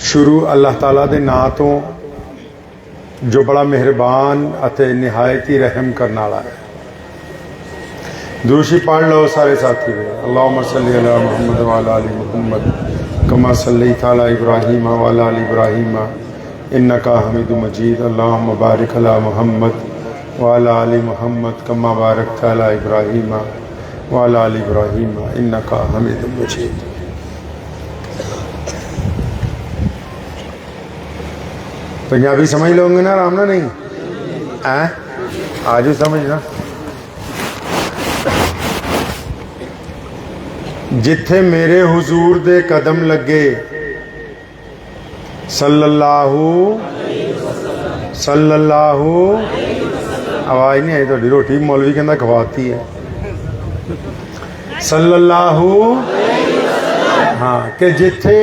शुरू अल्लाह ताला दे नां तो जो बड़ा मेहरबान अते निहायत ही रहम करने वाला है। दुरूशी पढ़ लो सारे साथी वे। अल्लाहुम्मा सल्ली अला मुहम्मद व अला आलि मुहम्मद कमा सल्लैता अला इब्राहीम व अला आलि इब्राहीम इन्नका हमीदुम मजीद। अल्लाहुम्मा बारिक अला मुहम्मद व अला आलि मुहम्मद कमा बारकता अला इब्राहीम व अला आलि इब्राहीम इन्नका हमीदुम मजीद। पंजाबी समझ लोगे ना आराम ना? नहीं है आज समझना। जिथे मेरे हुजूर दे कदम लगे सल्लल्लाहु आवाज नहीं आई थोड़ी। रोटी मौलवी कहना खवाती है सल्लल्लाहु। हाँ कि जिथे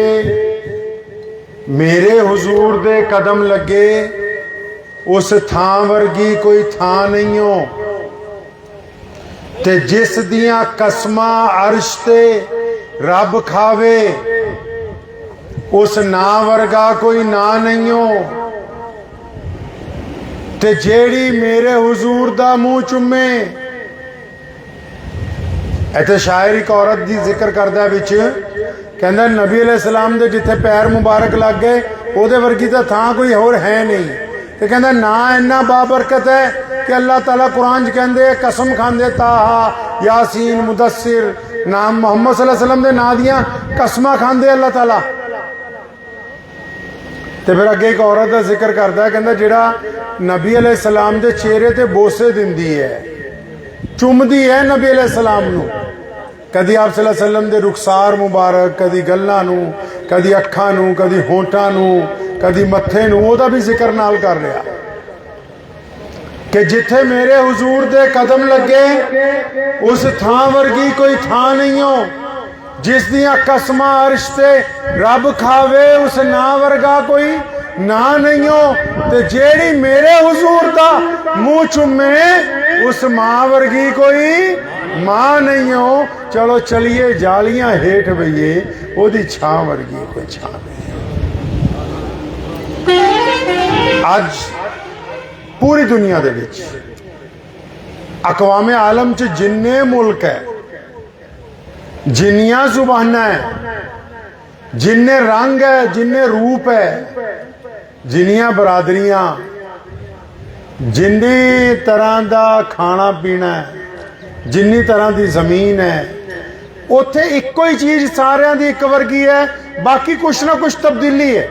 मेरे हुजूर दे कदम लगे उस थां वर्गी कोई थां नहीं हो ते जिस दियां कसमां अर्श ते रब खावे उस ना वर्गा कोई ना नहीं हो ते जेड़ी मेरे हुजूर दा मुंह चुमे। इत्थे शायर एक औरत दी जिक्र करदा विच कहंदा नबी अलैहिस्सलाम दे जिथे पैर मुबारक लग गए उहदे वर्गी तां थां कोई होर है नहीं। ते कहंदा ना इन्ना बाबरकत है कि अल्लाह ताला कुरान च कहंदे कसम खांदे ताहा यासीन मुदस्सिर नाम मुहम्मद सल्लल्लाहु अलैहि वसल्लम दे नां दियां कसमां खांदे अल्लाह ताला। ते फिर अगे एक औरत का जिक्र करता है कहंदा जिहड़ा नबी अलैहिस्सलाम दे चेहरे ते बोसे दिंदी है चुमदी है नबी अलैहिस्सलाम नूं। कदी आप सल्लल्लाहु अलैहि वसल्लम दे रुखसार मुबारक कदी गल्लां नूं कदी अखां नूं कदी होंठां नूं कदी मत्थे नूं ओहदा भी जिक्र नाल कर रहा कि जिथे मेरे हुजूर दे कदम लगे उस थां वर्गी कोई थां नहीं हो जिस दियां कसमां अर्श ते रब खावे उस ना वर्गा कोई ना नहीं हो ते जेड़ी मेरे हुजूर दा मुंह चुमे उस मां वर्गी कोई मां नहीं हो। चलो चलिए जालियां हेठ बईए ओदी छां वर्गी कोई छां नहीं। अज पूरी दुनिया दे विच अकवामे आलम च जिन्ने मुल्क है जिन्नियां जुबाना है जिन्ने रंग है जिन्ने रूप है जिन्नियां बरादरियां जिन्नी तरह का खाना पीना है जिन्नी तरह की जमीन है उत्थे इक्को ही चीज सारियां दी एक वर्गी है। बाकी कुछ ना कुछ तब्दीली है।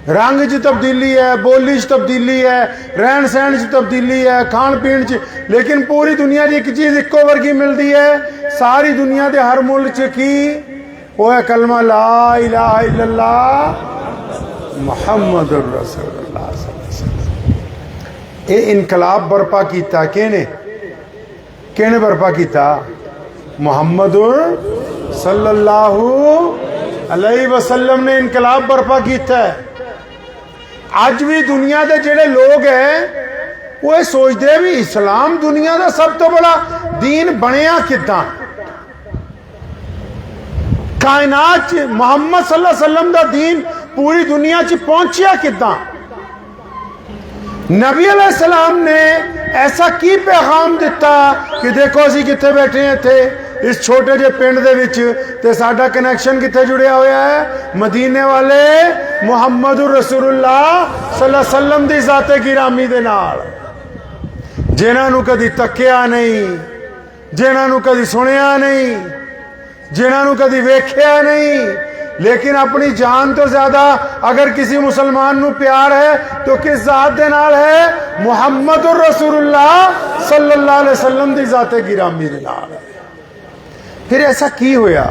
रंग च तब्दीली है बोली च तब्दीली है रहन सहन च तब्दीली है खान पीन च। लेकिन पूरी दुनिया की एक चीज इक्को वर्गी मिलती है सारी दुनिया के हर मुल्क च की वो है कलमा ला इलाहा इल्लल्लाह मुहम्मदुर रसूलुल्लाह सल्लल्लाहु अलैहि वसल्लम। ये इनकलाब बर्पा किया किने बर्पा किया? मुहम्मदुर सल्लल्लाहु अलैहि वसल्लम ने इनकलाब बर्पा किया है। अज भी दुनिया के जिहड़े लोग हैं वो सोचते भी इस्लाम दुनिया का सब तो बड़ा दीन बनया किदां। कायनात मुहम्मद सल्लल्लाहु अलैहि वसल्लम का दीन पूरी दुनिया च पहुंचिया किदां। नबी अलैहिस्सलाम ने ऐसा की पैगाम दिता कि देखो असी कित्थे बैठे हैं इत्थे इस छोटे जे पिंड दे विच ते साडा कनैक्शन कित्थे जुड़िया होया है मदीने वाले मुहम्मदुर रसूलुल्लाह सल्लल्लाहु अलैहि वसल्लम दी ज़ाते गिरामी दे नाल जिन्हां नूं कदी तक्किया नहीं जिन्हां नूं कदी सुनिया नहीं जिन्हां नूं कदी वेख्या नहीं। लेकिन अपनी जान तो ज्यादा अगर किसी मुसलमान नूं प्यार है तो किस जात दे नाल है? मुहम्मदुर रसूलुल्लाह सल्लल्लाहु अलैहि वसल्लम दी ज़ाते गिरामी दे नाल है। फिर ऐसा की होया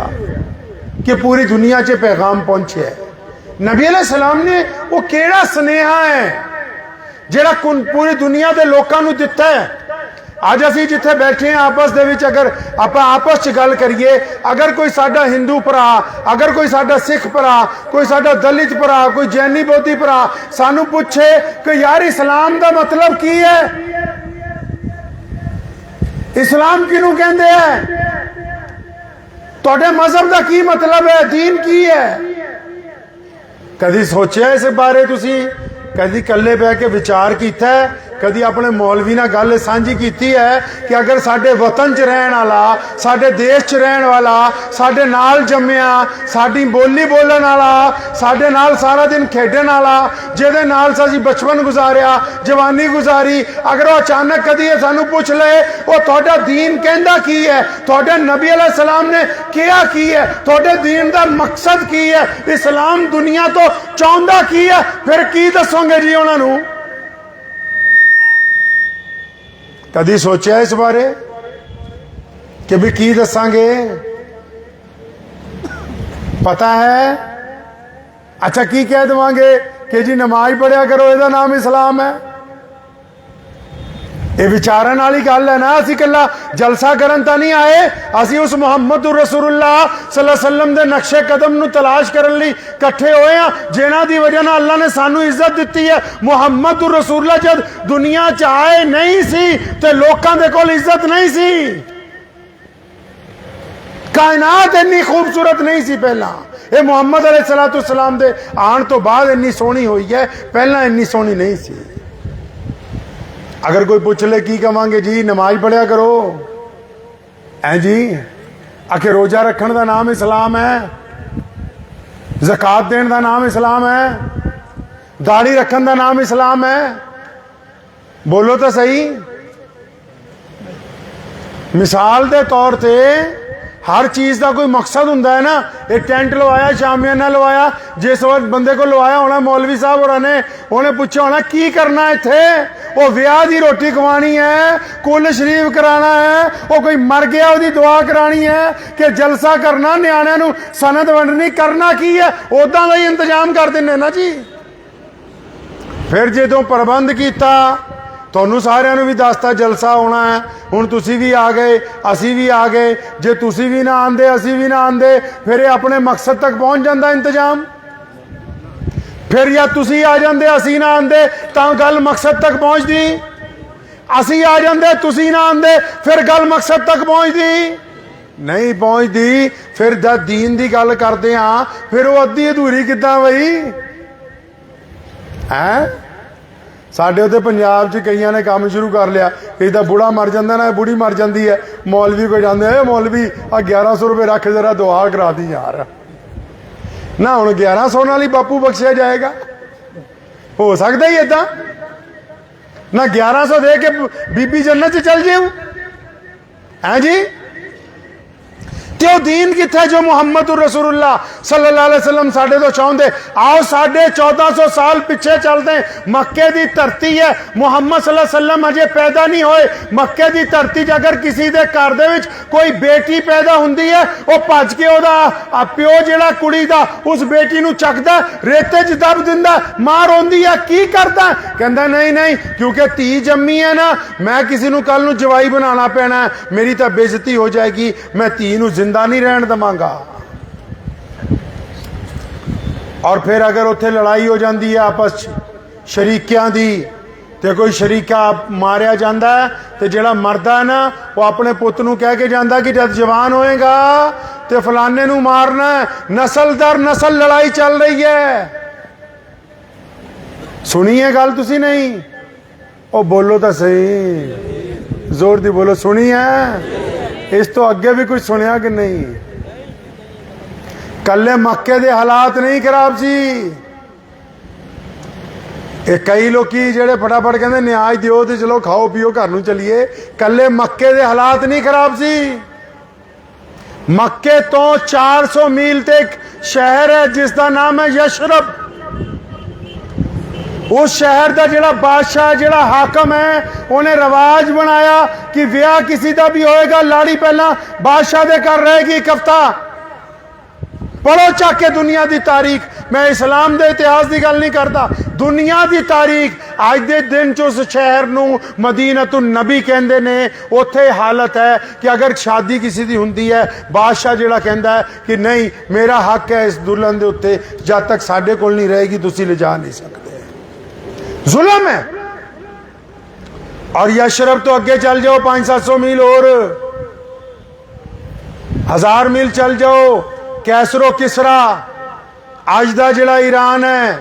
कि पूरी दुनिया च पैगाम पहुंचे? नबी अलैहिस्सलाम ने वो केड़ा स्नेहा है जिहड़ा पूरी दुनिया के लोगों नूं दिता है। अज असी जिथे बैठे हैं आपस दे विच अगर आप आपस च गल करिए अगर कोई साडा हिंदू भरा अगर कोई साडा सिख भरा कोई साडा दलित भरा कोई जैनी बौद्धी भरा सानू पूछे कि यार इस्लाम का मतलब की है इस्लाम किनू कहंदे है तुहाडे मजहब का की मतलब है दीन की है कभी सोचा इस बारे तुसी? कभी कल्ले बह के विचार किया है? कभी अपने मौलवी नाल गल सांझी की है कि अगर साडे वतन च रहन वाला, साडे देश च रहन वाला, साडे नाल जम्मिया, साडी बोली बोलन वाला, साडे नाल सारा दिन खेडन वाला, जिहदे नाल असीं बचपन गुजारिया, जवानी गुजारी, अगर वो अचानक कदी सानू पुछ ले वो तुहाडा दीन कहंदा की है, तुहाडे नबी अलैहि सलाम ने क्या की है, तुहाडे दीन दा मकसद की है, इस्लाम दुनिया तो चाहुंदा की है, फिर की दसोगे जी उन्हां नू? कभी सोचा इस बारे कि भी की दसांगे? पता है? अच्छा की कह देवांगे कि जी नमाज पढ़िया करो, इसका नाम इस्लाम है? ये विचारन वाली गल है ना। असी कला जलसा करन तां नहीं आए, असी उस मुहम्मद रसूलुल्लाह सल्लल्लाहु अलैहि वसल्लम दे नक्शे कदम नू तलाश करन लई इकट्ठे होए आ, जिन्हां दी वजह नाल अल्लाह ने सानू इज्जत दित्ती है। मुहम्मद रसूलुल्लाह जद दुनिया च आए नहीं सी ते लोकां दे कोल इज्जत नहीं सी, कायनात इन्नी खूबसूरत नहीं सी पहला। ये मुहम्मद अलैहिस्सलातु वस्सलाम दे आण तो बाद इन्नी सोहनी हुई है, पहला इन्नी सोहनी नहीं सी। अगर कोई पूछ ले की कहांगे जी नमाज पढ़िया करो, ऐ जी आखे रोजा रखने का नाम इस्लाम है, ज़कात देने का नाम इस्लाम है, दाढ़ी रखने का नाम इस्लाम है? बोलो तो सही। मिसाल के तौर पे हर चीज़ का कोई मकसद होंदा है ना। एक टेंट लवाया, शामियाना लवाया, जिस वक्त बंदे को लवाया होना मौलवी साहब होरां ने, उन्हें पूछा होना की करना इत्थे? वो ब्याह की रोटी खवानी है, कुल शरीफ कराना है, वो कोई मर गया उसकी दुआ करानी है कि जलसा करना, न्याणिਆਂ ਨੂੰ सनद वंडनी, करना की है? उदां ਦਾ ही इंतजाम कर देने ना जी। फिर जो प्रबंध किया ਤੁਹਾਨੂੰ ਸਾਰਿਆਂ ਨੂੰ भी दसता जलसा होना है, हुण तुसी भी आ गए, असी भी आ गए, जे तुसी भी ना आंदे असी भी ना आंदे, फिर ये अपने मकसद तक पहुँच जाता इंतजाम। फिर या तुसी आ जाते असी ना आंदे तां गल मकसद तक पहुँचती, असी आ जाते तुसी ना आंदे फिर गल मकसद तक पहुँचती नहीं पहुँचती। फिर जब दीन की गल करते हाँ फिर वो अद्धी अधूरी किद्दां बई है? साढ़े उत्ते पंजाब च कईयां ने काम शुरू कर लिया, कई तो बूढ़ा मर जाता ना, बूढ़ी मर जाती है, मौलवी को जाते हैं मौलवी आ 1100 रुपये रख जरा दुआ करा दी यार ना। हुण 1100 नाल ही बापू बख्शिया जाएगा? हो सकता ही इदा ना? 1100 दे के बीबी जन्नत च चल जाऊ है जी? क्यों दीन किथे जो मुहम्मद रसूलुल्लाह सल्लल्लाहु अलैहि वसल्लम साढ़े तो चाहते? आओ 1450 साल पिछे चलते हैं। मक्के की धरती है, मुहम्मद सल्लल्लाहु अलैहि वसल्लम अजे पैदा नहीं होए। मक्के की धरती अगर किसी के घर दे विच कोई बेटी पैदा हुंदी है, वो भज के ओदा प्यो जिहड़ा कुड़ी दा उस बेटी नूं चकदा, रेते च दब दिंदा, मां रोंदी है, की करदा? कहंदा नहीं नहीं क्योंकि धी जम्मी है ना, मैं किसी नूं कल नूं जवाई बनाना पैना है, मेरी तो बेइज्जती हो जाएगी, मैं धी नूं जिंदा नहीं रहन दवांगा। और फिर अगर उत्थे लड़ाई हो जाती है आपस शरीकियां दी, तो कोई शरीका मारिया जाता है, तो जिहड़ा मरदा है ना वो अपने पुत नूं कह के जाता कि जब जवान होएगा तो फलाने नूं मारना है। नस्ल दर नस्ल लड़ाई चल रही है। सुनी है गल तुसी नहीं? ओ बोलो तो सही, जोर दी बोलो, सुनी है? इस तो अगे भी कुछ सुनिया कि नहीं? कल्ले मक्के दे हालात नहीं खराब सी। कई लोग जेड़े फटाफट कहते न्याज दिओ तो चलो खाओ पियो घर नूं चलीए, कल्ले मक्के दे हालात नहीं खराब सी। मक्के तो 400 मील ते एक शहर है जिसका नाम है यशरब। उस शहर का जिहड़ा बादशाह जिहड़ा हाकम है, उन्हें रिवाज बनाया कि विआह किसी का भी होएगा, लाड़ी पहला बादशाह दे घर रहेगी एक हफ्ता। पढ़ो चक के दुनिया की तारीख, मैं इस्लाम के इतिहास की गल नहीं करता, दुनिया की तारीख। अज के दिन च उस शहर नूं मदीनतुन नबी कहते ने। उत्थे हालत है कि अगर शादी किसी की हुंदी है, बादशाह जिहड़ा कहता है कि नहीं मेरा हक है इस दुल्हन के उत्ते, जब तक साडे कोल नहीं रहेगी तुसीं ले जा नहीं सकते। जुल्म है। और यशरब तो अगे चल जाओ 500-700 मील और 1000 मील चल जाओ, कैसरो किसरा अज दा जिहड़ा ईरान है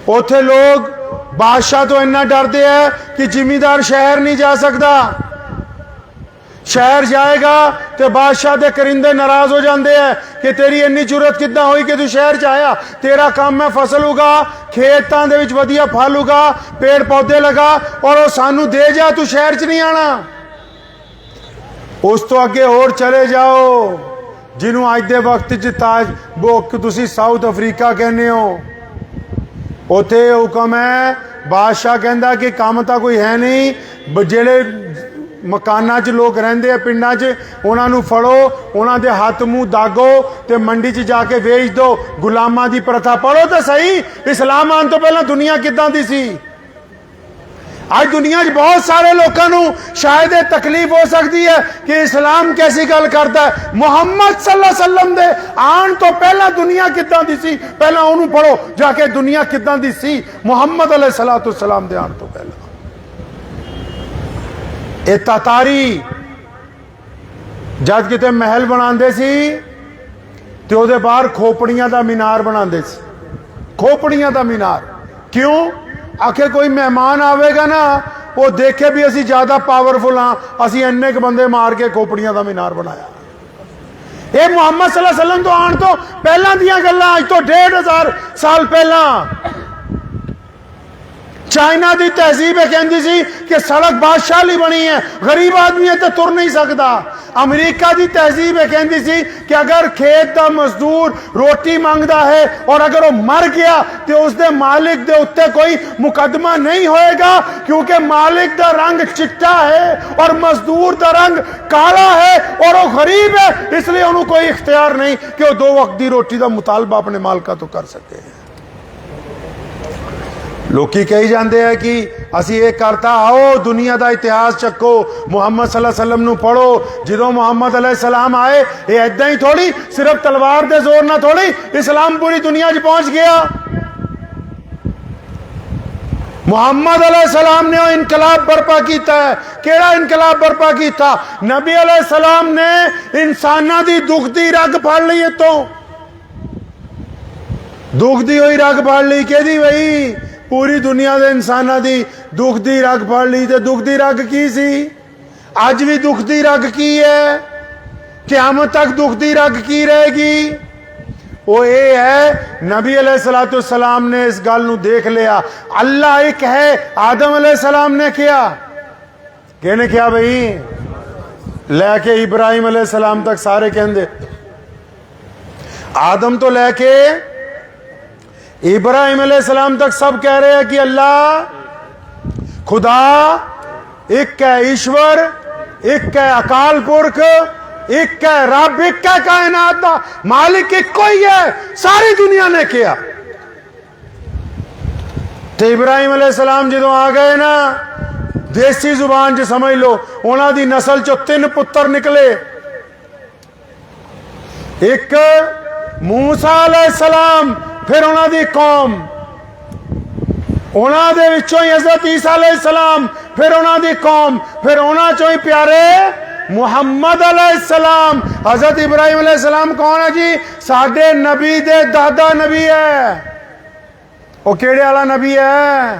उत्थे लोग बादशाह तो इन्ना डरते हैं कि जिमीदार शहर नहीं जा सकता। शहर जाएगा तो बादशाह के करिंदे नाराज हो जाते हैं कि तेरी इन्नी जरूरत किद्दां हुई कि तू शहर च आया। तेरा काम है फसल उगा, खेतां दे विच वधिया फल उगा, पेड़ पौधे लगा और वो सानू दे जा, तू शहर च नहीं आना। उस तो अगे होर चले जाओ जिन्हों अज दे वक्त च ताज वो तुसी साउथ अफ्रीका कहने हो, उत्थे हुक्म है बादशाह कहता कि काम तो कोई है नहीं, जेड़े मकाना च लोग रहिंदे आ पिंडां च उन्होंने फड़ो, उन्होंने हाथ मुँह दागो तो मंडी च जाके वेच दो। गुलामां दी प्रथा पढ़ो तो सही, इस्लाम आने तो पहला दुनिया किदां दी सी। आज दुनिया च बहुत सारे लोगों को शायद ये तकलीफ हो सकती है कि इस्लाम कैसी गल करता है। मुहम्मद सल्लल्लाहु अलैहि वसल्लम दे आन तो पहला दुनिया किदां दी सी, पहला उन्होंने पढ़ो जाके दुनिया किदां दी सी मुहम्मद अलैहिस्सलातु वस्सलाम दे आन तो पहला। ये तातारी जद किते महल बनाते सी तो उहदे बाहर खोपड़ियां दा मीनार बनाते सी, खोपड़ियां दा मीनार। क्यों? आखिर कोई मेहमान आवेगा ना वो देखे भी असी ज्यादा पावरफुल हाँ, असी इन्ने क बंदे मार के खोपड़ियां दा मीनार बनाया। ये मुहम्मद सल्लल्लाहु अलैहि वसल्लम तो आने तो पहला दियां गल्लां, अज तो 1500 साल पहला। चाइना की तहजीब कहती सी कि सड़क बादशाह लिए बनी है, गरीब आदमी है तो तुर नहीं सकता। अमरीका की तहजीब कहती सी कि अगर खेत का मजदूर रोटी मांगता है और अगर वो मर गया तो उसके मालिक के उत्ते कोई मुकदमा नहीं होएगा, क्योंकि मालिक का रंग चिट्टा है और मजदूर का रंग काला है और वो गरीब है, इसलिए उन्होंने कोई इख्तियार नहीं कि वो 2 वक्त की रोटी का मुतालबा अपने मालका तो कर सके। लोकी कही जाते हैं कि असी ये करता, आओ दुनिया का इतिहास चक्को, मुहम्मद सल्लल्लाहु अलैहि वसल्लम नू पढ़ो। जो मुहम्मद अलैहि सलाम आए ये ऐदा ही थोड़ी सिर्फ तलवार के जोर ना थोड़ी इस्लाम पूरी दुनिया च पहुंच गया। मुहम्मद अलैहि सलाम ने इनकलाब बर्पा किया है। केड़ा इनकलाब बर्पा किया? नबी अलैहि सलाम ने इंसाना की दुखती रग फड़ ली, तो दुखती हुई रग फड़ ली कि भाई पूरी दुनिया के इंसाना की दुखती रग फड़ ली। तो दुखती रग की सी? अज भी दुखती रग की है, क़यामत तक दुखती रग की रहेगी। वो ये है नबी अलैहिस्सलातु वस्सलाम ने इस गल नू देख लिया। अल्लाह एक है, आदम अलैहिस्सलाम ने किया, कहने क्या भाई लैके इब्राहिम अलैहिस्सलाम तक सारे कहते, आदम तो लैके इब्राहिम अलैहिस्सलाम तक सब कह रहे हैं कि अल्लाह खुदा एक है, ईश्वर एक है, अकाल पुरख एक है, रब एक है, कायनात दा मालिक एक कोई है, सारी दुनिया ने किया। तो इब्राहिम अलैहिस्सलाम जो आ गए ना, देसी जुबान च समझ लो उन्हों की नस्ल चो 3 पुत्र निकले। एक मूसा अलैहिस्सलाम, फिर उन्होंने कौम, उन्होंने विचों ही हज़रत ईसा अलैहिस्सलाम, फिर उन्होंने कौम, फिर उन्होंने चो ही प्यारे मुहम्मद अलैहिस्सलाम। हज़रत इब्राहिम अलैहिस्सलाम कौन है जी? साडे नबी दे दादा नबी है। वो केड़े वाला नबी है?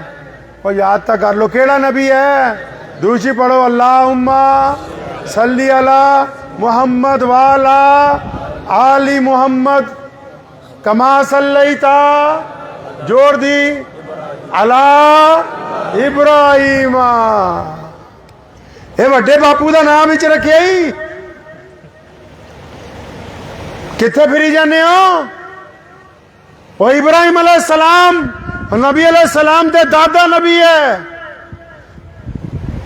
वो याद तक कर लो केड़ा नबी है। दूसरी पढ़ो, अल्लाहुम्मा सल्ली अला मुहम्मद वाला आली मुहम्मद कमा सल्लैता, जोड़ दी, अला इब्राहिमा। ये वड्डे बापू का नाम ही रखे ही, किथे फिरी जाने हो? वो इब्राहिम अलैहिस्सलाम नबी अलैहिस्सलाम दे दादा नबी है।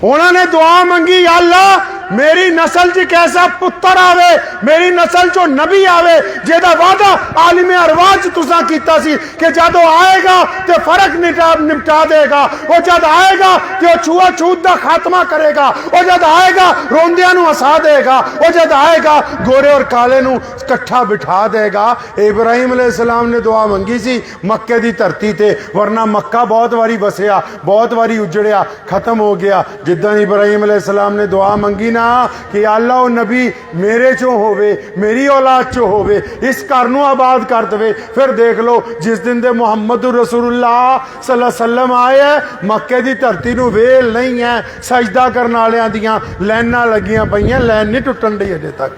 उन्होंने दुआ मंगी, अल्लाह मेरी नस्ल च कैसा पुत्र आवे, मेरी नस्ल चो नबी आवे जेदा वादा आलिम अरवाज तुसा कीता सी कि जदों आएगा तो फर्क निपटा देगा, वो जद आएगा तो छुआछूत दा खात्मा करेगा, वो जद आएगा रोंदियां नू हसा देगा, वो जद आएगा गोरे और काले नू इकट्ठा बिठा देगा। इब्राहिम अलैहिस्सलाम ने दुआ मंगी सी मक्के की धरती ते, वरना मक्का बहुत वारी बसिया, बहुत वारी उजड़िया, खत्म हो गया। जिद्दां इब्राहिम अलैहिस्सलाम ने दुआ मंगी ना ना कि अल्लाह नबी मेरे चों होवे, मेरी औलाद चों होवे, इस घर नूं आबाद कर देवे। फिर देख लो जिस दिन दे मुहम्मद रसूलुल्लाह सल्लल्लाहु अलैहि वसल्लम आए है, मक्के की धरती नूं वेल नहीं है, सजदा करने वालियां दियां लाइनां लगियां पईयां, लाइन नहीं टुटन दी अजे तक।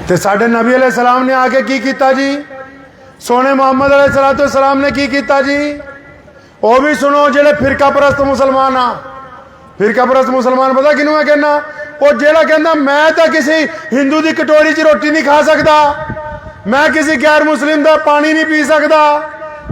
ते साडे नबी अलैहिस्सलाम ने आके की कीता जी? सोने मुहम्मद अलैहिस्सलाम ने की कीता जी? वो भी सुनो जेड़े फिरका परस्त मुसलमान आ। फिरका परस्त मुसलमान पता किनू मैं कहना? वो जेड़ा कहना मैं तो किसी हिंदू की कटोरी च रोटी नहीं खा सकता, मैं किसी गैर मुस्लिम का पानी नहीं पी सकता,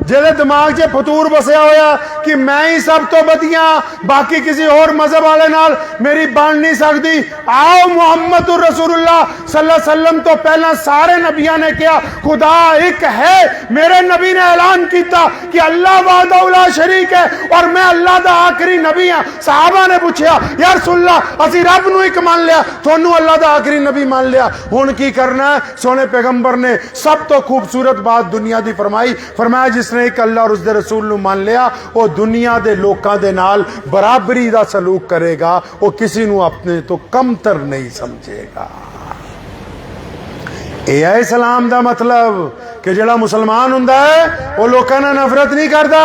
जेदे दिमाग च फतूर बसया होया कि मैं ही सब तो वधिया, बाकी किसी और मजहब वाले नाल मेरी बन नहीं सकती। आओ मुहम्मद रसूलुल्लाह सल्लल्लाहु अलैहि वसल्लम तो पहला सारे नबियां ने कहा खुदा एक है। मेरे नबी ने ऐलान किया कि अल्लाह वाहदहू शरीक है और मैं अल्लाह दा आखिरी नबी हाँ। सहाबा ने पूछा या रसूलल्लाह असी रब नूं एक मान लिया, तुहानू अल्लाह दा आखिरी नबी मान लिया, हुण की करना है? सोने पैगंबर ने सब तो खूबसूरत बात दुनिया दी फरमाई, फरमाया जिसने एक अल्लाह और उसके रसूल नूं मान लिया वो दुनिया दे लोकां दे नाल बराबरी दा सलूक करेगा, वो किसी नूं अपने तो कमतर नहीं समझेगा। यह है इस्लाम दा मतलब कि जिहड़ा मुसलमान हुंदा है वो लोकां नाल नफरत नहीं करता,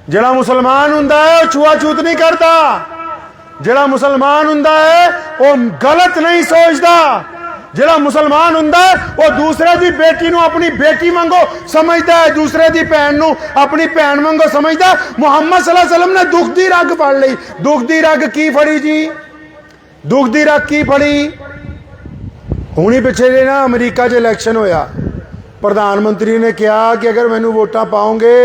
जिहड़ा मुसलमान हुंदा है वो छुआ-छूत नहीं करता, जिहड़ा मुसलमान हुंदा है वो गलत नहीं सोचता, जिहड़ा मुसलमान हुंदा है वो दूसरे की बेटी नूं अपनी बेटी वांगू समझदा है, दूसरे की भैन नूं अपनी भैन वांगू समझदा है। मुहम्मद सल्लल्लाहु अलैहि वसल्लम ने दुख दी रग फड़ लई। दुख दी रग की फड़ी जी? दुख दी रग की फड़ी? हुणी पिछे जे ना अमरीका च इलैक्शन होया, प्रधानमंत्री ने कहा कि अगर मैनू वोटां पाओगे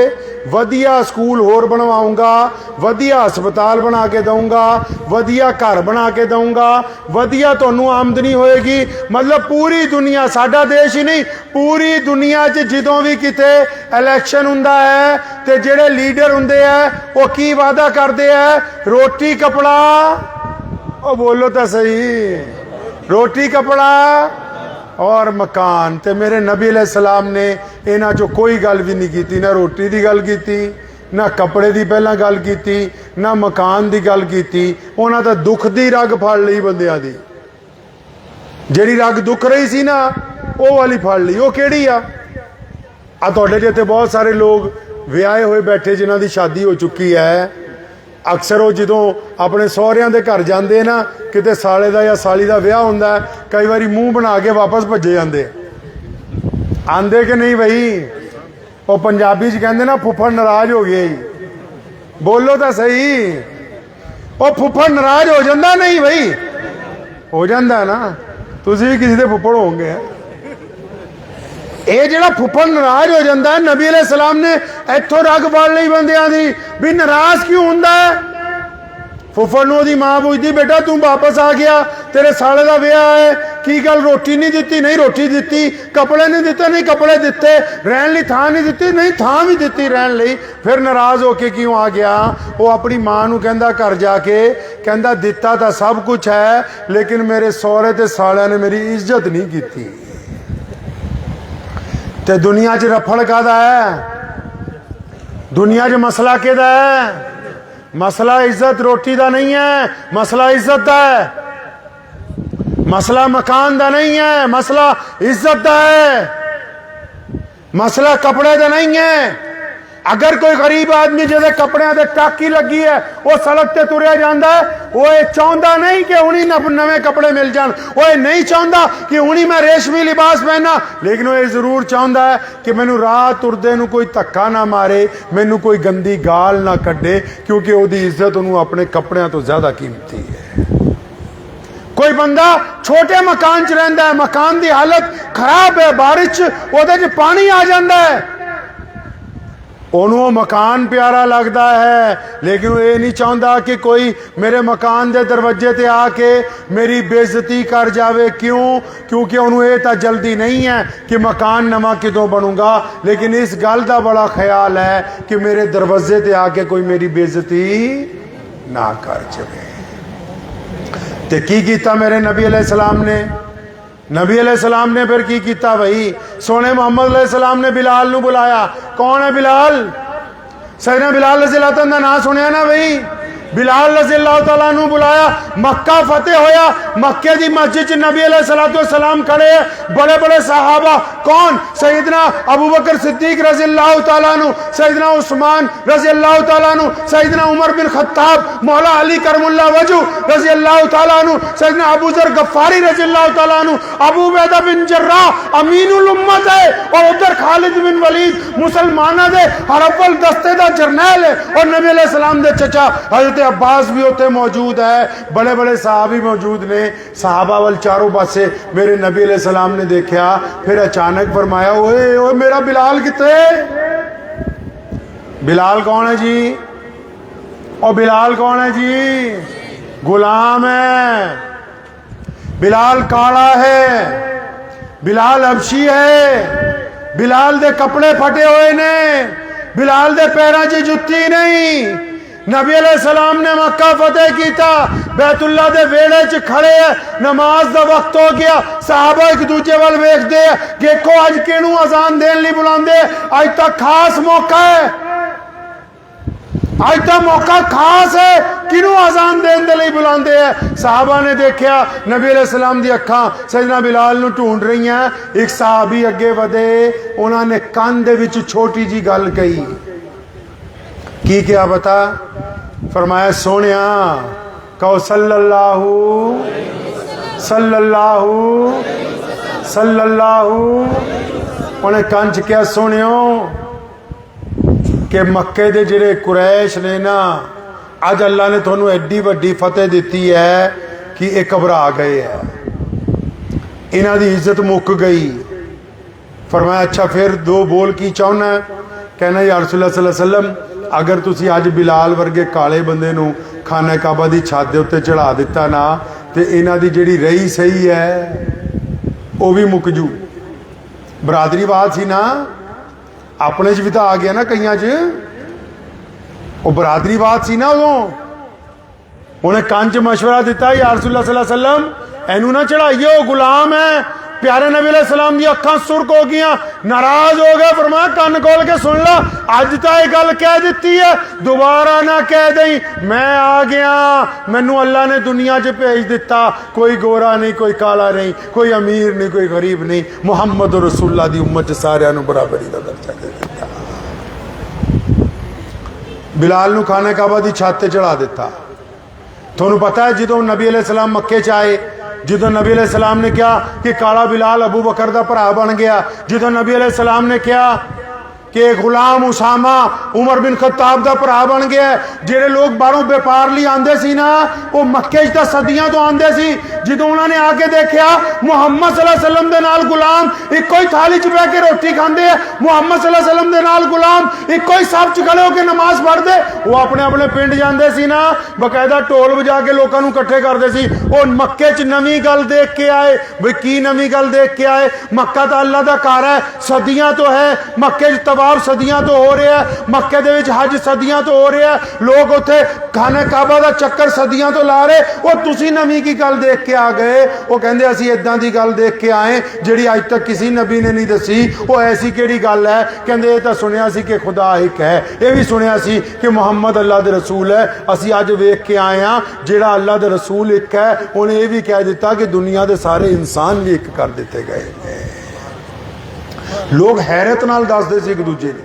वधिया स्कूल होर बनवाऊंगा, वधिया हस्पताल बना के दूंगा, वधिया घर बना के दूंगा, वधिया तुहानू आमदनी होएगी। मतलब पूरी दुनिया, साडा देश ही नहीं पूरी दुनिया च जदों भी किते इलैक्शन हुंदा है ते जेड़े लीडर हुंदे है वो की वादा करते हैं? रोटी कपड़ा, ओ बोलो तो सही, रोटी कपड़ा और मकान। ते मेरे नबी अलैहिस्सलाम ने इन्हां चों कोई गल भी नहीं की, ना रोटी की गल की, ना कपड़े की पहला गल की, ना मकान की गल की। उन्हां तां दुख की रग फड़ लई बंदियां दी, जिहड़ी रग दुख रही सी ना वो वाली फड़ ली। वो किहड़ी आ? तुहाडे च इत्थे बहुत सारे लोग विआहे होए बैठे जिन्हां दी शादी हो चुकी है। अक्सर वो जो अपने सहुरियां दे घर जाते ना, किते साले का या साली का विआह हुंदा है, कई बारी मूँह बना के वापस भजे जाते आंदे कि नहीं भाई? वो पंजाबी च कहंदे ना फुफड़ नाराज हो गया जी। बोलो तो सही, वो फुफड़ नाराज हो जाता नहीं भाई? हो जाता है ना, तुसीं भी किसी के फुफड़ होंगे। ये जिहड़ा फुफड़ नाराज हो जाता है, नबी अलैहिस्सलाम ने इत्थों रग फड़ लई बंदियां दी भी नाराज क्यों हुंदा है? फुफड़ नूं ओहदी मां पुछदी बेटा तू वापस आ गया, तेरे साले का विआह है, की गल रोटी नहीं दिती? नहीं रोटी दिती। कपड़े नहीं दिते? नहीं कपड़े दिते। रहन लई थां नहीं दिती? नहीं थां भी दिती रहन लई। फिर नाराज होके क्यों आ गया? वो अपनी मां नूं कहंदा घर जाके, कहंदा दिता तो सब कुछ है लेकिन मेरे सहुरे ते सालियां ने मेरी इज्जत नहीं की। ते दुनिया च रफड़ कादा है? दुनिया च मसला किहदा है? मसला इज्जत रोटी का नहीं है, मसला इज्जत का है। मसला मकान का नहीं है, मसला इज्जत का है। मसला कपड़े का नहीं है। अगर कोई गरीब आदमी जिहदे कपड़ियां ते टाकी लगी है वो सड़क ते तुरिया जांदा है, वो ये चाहता नहीं कि हुणी नवे कपड़े मिल जान, वो ये नहीं चाहता कि हुणी मैं रेशमी लिबास पहना, लेकिन वो ये जरूर चाहता है कि मैनू राह तुरदे नू कोई धक्का ना मारे, मैनू कोई गंदी गाल ना कड्डे, क्योंकि उसकी इज्जत उन्होंने अपने कपड़ियां तो ज्यादा कीमती है। कोई बंदा छोटे मकान च रहिंदा है, मकान की हालत खराब है, बारिश उहदे च पानी आ जाता है, उन्होंने मकान प्यारा लगता है, लेकिन वो ये नहीं चाहता कि कोई मेरे मकान के दरवाजे ते आके मेरी बेइज्जती कर जावे। क्यों? क्योंकि उन्होंने ये तो जल्दी नहीं है कि मकान नवा कितों बनूंगा, लेकिन इस गल का बड़ा ख्याल है कि मेरे दरवाजे ते आके कोई मेरी बेइज्जती ना कर जावे। ते की कीता मेरे नबी अलैहिस्सलाम ने? नबी अलैहिस्सलाम ने फिर की कीता भाई? सोने मोहम्मद अलैहिस्सलाम ने बिलाल नू बुलाया। कौन है बिलाल? सैयदना बिलाल रज़ियल्लाहु अन्हु दा नाम सुनिया ना भाई? बिलाल रज़ियल्लाहु तआला अन्हु बुलाया, मक्का फतेह होया, मक्के की मस्जिद नबी अलैहिस्सलाम खड़े हैं, बड़े बड़े सहाबा, कौन? सैयदना अबू बकर सिद्दीक रज़ियल्लाहु तआला अन्हु, सैयदना उस्मान रज़ियल्लाहु तआला अन्हु, सैयदना उमर बिन खत्ताब, मौला अली करमुल्लाह वजह रज़ियल्लाहु तआला अन्हु, सैयदना अबू ज़र गफ्फारी रज़ियल्लाहु तआला अन्हु, अबू उबैदा बिन जर्राह अमीनुल उम्मत है, और उधर खालिद बिन वलीद मुसलमाना दे हरफल दस्ते दा जरनैल है, और नबी अलैहिस्सलाम दे चचा हजरत अब्बास भी होते मौजूद है, बड़े बड़े सहाबी मौजूद ने। सहाबा वाल चारों पासे मेरे नबी अलैहिस्सलाम ने देखा, फिर अचानक फरमाया, ओए ओए मेरा बिलाल कितने? बिलाल कौन है जी? और बिलाल कौन है जी? गुलाम है। बिलाल काला है, बिलाल हबशी है, बिलाल दे कपड़े फटे हुए ने, बिलाल दे पैरों च जुत्ती नहीं। नबी अलैहिस्सलाम ने मक्का फतेह किया, बैतुल्ला दे वेड़े च खड़े है, नमाज दा वक्त हो गया, सहाबा एक दूजे वाल वेखदे है, देखो अज किनू अजान देने लिए बुलांदे, अज तक खास मौका है, अज तक मौका खास है, किनू अजान देने के लिए बुलांदे है। सहाबा ने देखा नबी अलैहिस्सलाम दी अखां सैयदना बिलाल नू ढूंढ रही हैं। एक सहाबी अगे वधे, उन्होंने कान दे विच छोटी जी गल कही, की क्या बता? फरमाया, सोनिया कहो सल्लल्लाहु सल्लल्लाहु सल्लल्लाहु। उन्हें कंच क्या सुनियो कि मक्के दे जिहड़े कुरैश ने ना, अज अल्लाह ने तुहानू एड्डी वड्डी फतेह दी है कि ये घबरा गए है, इन्हां दी इज्जत मुक गई। फरमाया, अच्छा फिर दो बोल की चाहुना? कहना, या रसूलल्लाह सल्लल्लाहु अलैहि वसल्लम, अगर तुसी अज बिलाल वर्गे काले बंदे नू खाना काबा की छत के उत्ते चढ़ा दिता ना, तो इन्हां दी जिहड़ी रही सही है वो भी मुक जू। बरादरीवाद सी ना, अपने च भी तो आ गया ना कईयां च, वो बरादरीवाद सी ना। उदों उन्हें कान च मशवरा दिता, या रसूलल्लाह सल्लल्लाहु अलैहि वसल्लम इनू ना चढ़ाइयो, गुलाम है। प्यारे नबी अलैहि सलाम दी अखां सुर्ख हो गई, नाराज हो गए। फरमाया, कान खोल के सुन ला, अज तो यह गल कह दी है, दोबारा ना कह दई मैं आ गया, मैनू अल्लाह ने दुनिया च भेज दिता, कोई गोरा नहीं, कोई काला नहीं, कोई अमीर नहीं, कोई गरीब नहीं, मुहम्मद रसूलुल्लाह दी उम्मत च सारियां नू बराबरी दा दर्जा दे दिता। बिलाल नू खाने काबा दी छत ते चढ़ा दिता। तुहानू पता है जो नबी अलैहिस्सलाम मक्के च आए, जो नबी अलैहिस्सलाम ने कहा कि काला बिलाल अबू बकर का भरा बन गया, जो नबी अलैहिस्सलाम ने कहा कि गुलाम उसामा उमर बिन खत्ताब का भरा बन गया, जेडे लोग बाहरों व्यापार लिए आते सी ना, वो मक्के च सदियों तो आते सी। जो उन्होंने आके देखा मुहम्मद सल्लल्लाहु अलैहि वसल्लम दे नाल गुलाम इको ही थाली च बह के रोटी खाते हैं, मुहम्मद सल्लल्लाहु अलैहि वसल्लम दे नाल गुलाम इको ही सब च खड़े होकर नमाज पढ़ते, वो अपने अपने पिंड जाते सी ना, बकायदा ढोल बजा के लोगों को इकट्ठे करते सी। वो मक्के च नवी गल देख के आए, भाई की नवी गल देख के आए? मक्का तो अल्लाह का घर है, सदियां तो है, मक्के च तबाह सदियां तो हो रहा है, मक्के दे विच हज सदियां तो हो रहा है, लोग उत्थे खाने काबा का चक्कर सदियां तो ला रहे, वो तुसी नवी की गल देख के आ गए? वो कहंदे असीं इदां दी गल देख के आए जिहड़ी अज तक किसी नबी ने नहीं दसी। वो ऐसी किहड़ी गल है? कहंदे ये तो सुनिया सी कि खुदा एक है, ये भी सुनिया सी कि मुहम्मद अल्लाह दे रसूल है, असीं अज वेख के आए हां जिहड़ा अल्लाह दे रसूल एक है, उन्हें ये भी कह दिता कि दुनिया के सारे इंसान भी एक कर दिते गए हैं। लोग हैरत नाल दसदे सी एक दूजे ने।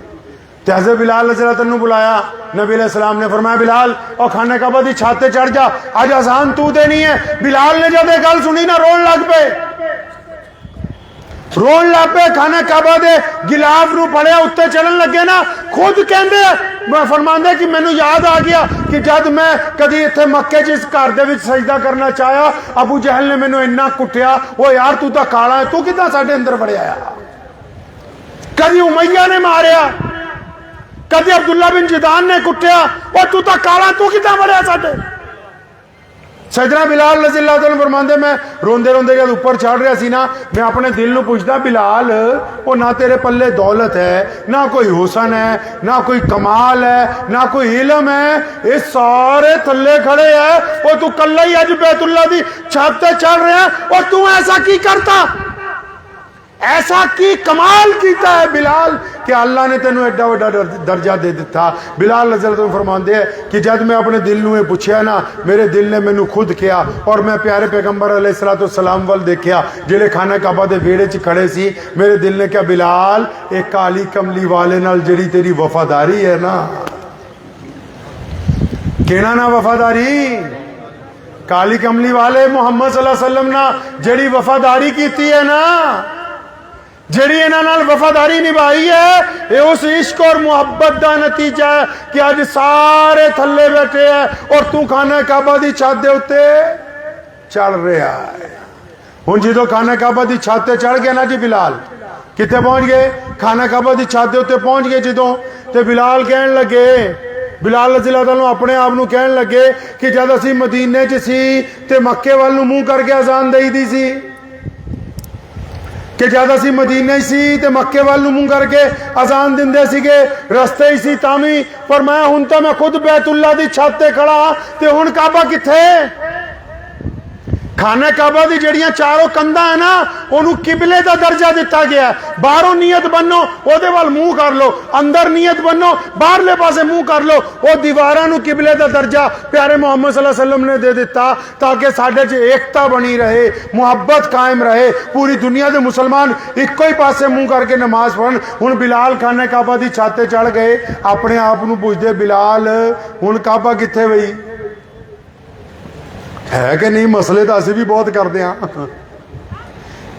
ते हज़रत बिलाल रज़ियल्लाहु अन्हु बुलाया, नबी अलैहि सलाम ने फरमाया, बिलाल और खाने काबा दी छत ते चढ़ जा, अज अजान तू देनी है। बिलाल ने जब यह गल सुनी ना, रोन लग पे, रोन लग पे, खाने काबा दे गिलाफ नू फड़िया, उत्ते चलन लगे ना, खुद कहंदे फरमांदे कि मैनू याद आ गया कि जब मैं कदी इत्थे मक्के च इस घर दे विच सजदा करना चाहा, अबू जहल ने मैनू इन्ना कुटिया, वो यार तू तो काला है, तू किदां साडे अंदर वड़िया? कदी उमैया ने मारिया, कदी अब्दुल्ला बिन जिदान ने कुटिया, और तू तो काला, तू किदां वड़िया साडे? सैयदना बिलाल रज़ियल्लाहु अन्हु फरमांदे, मैं रोंदे रोंदे जब ऊपर चढ़ रहा सी ना, मैं अपने दिल नू पुछदा, बिलाल वो ना तेरे पल्ले दौलत है, ना कोई हुसन है, ना कोई कमाल है, ना कोई इलम है, ये सारे थल्ले खड़े है, और तू कल्ला ही अज बैतुल्ला दी छत ते चढ़ रहा है, और तू ऐसा की करता? ऐसा की कमाल किया है बिलाल कि अल्लाह ने तेन एडा वड्डा दर्जा दे दिता। बिलाल रज़ी अल्लाह फरमाते हैं कि जब मैं अपने दिल में पूछा ना, मेरे दिल ने मैनू खुद किया और मैं प्यारे पैगंबर अलैहिस्सलाम वल देखा जिहड़े खाना काबा दे वेड़े च खड़े सी। मेरे दिल ने कहा बिलाल एक काली कमली वाले नाल जिहड़ी तेरी वफादारी है ना, कहना ना वफादारी काली कमली वाले मुहम्मद सल्लल्लाहु अलैहि वसल्लम ना जिहड़ी वफादारी की है ना, जिहड़ी इन्हां नाल वफादारी निभाई है, ये उस इश्क और मुहब्बत का नतीजा है कि अज सारे थले बैठे हैं और तू खाना काबा की छत के उत्ते चढ़ रहा है। हुण जो खाना काबा की छत ते चढ़ गया ना जी बिलाल, कितने पहुंच गए? खाना काबा की छत के उत्ते पहुंच गए जो, तो बिलाल कहन लगे, बिलाल रज़ी अल्लाह तआला अपने आप को कहन लगे कि जब असी मदीने च सी ते मक्के वाल नूं मूँह करके अजान दई दी सी, कि जब असी मदीने सी ते मक्के वाल नूं मूँह करके अजान दिंदे सीगे, रस्ते ही सी तामी, पर मैं हुण तां मैं खुद बैतुल्ला दी छत ते खड़ा ते हुण काबा किथे? खाना काबा दी जड़ियां चारों कंधा है ना, उन्होंने किबले का दर्जा दिता गया है। बाहरों नीयत बनो ओदे वाल मुंह कर लो, अंदर नीयत बनो बाहरले पासे मुंह कर लो, वो दीवारां नूं किबले का दर्जा प्यारे मुहम्मद सल्लल्लाहु अलैहि वसल्लम ने दे दिता ताकि साडे च एकता बनी रहे, मुहब्बत कायम रहे, पूरी दुनिया के मुसलमान इको ही पासे मुंह करके नमाज पढ़न। हुण बिलाल खाने काबा की छत ते चढ़ गए, अपने आप नूं पुछदे बिलाल हुण काबा किथे बई है कि नहीं? मसले तो असीं भी बहुत करते हैं।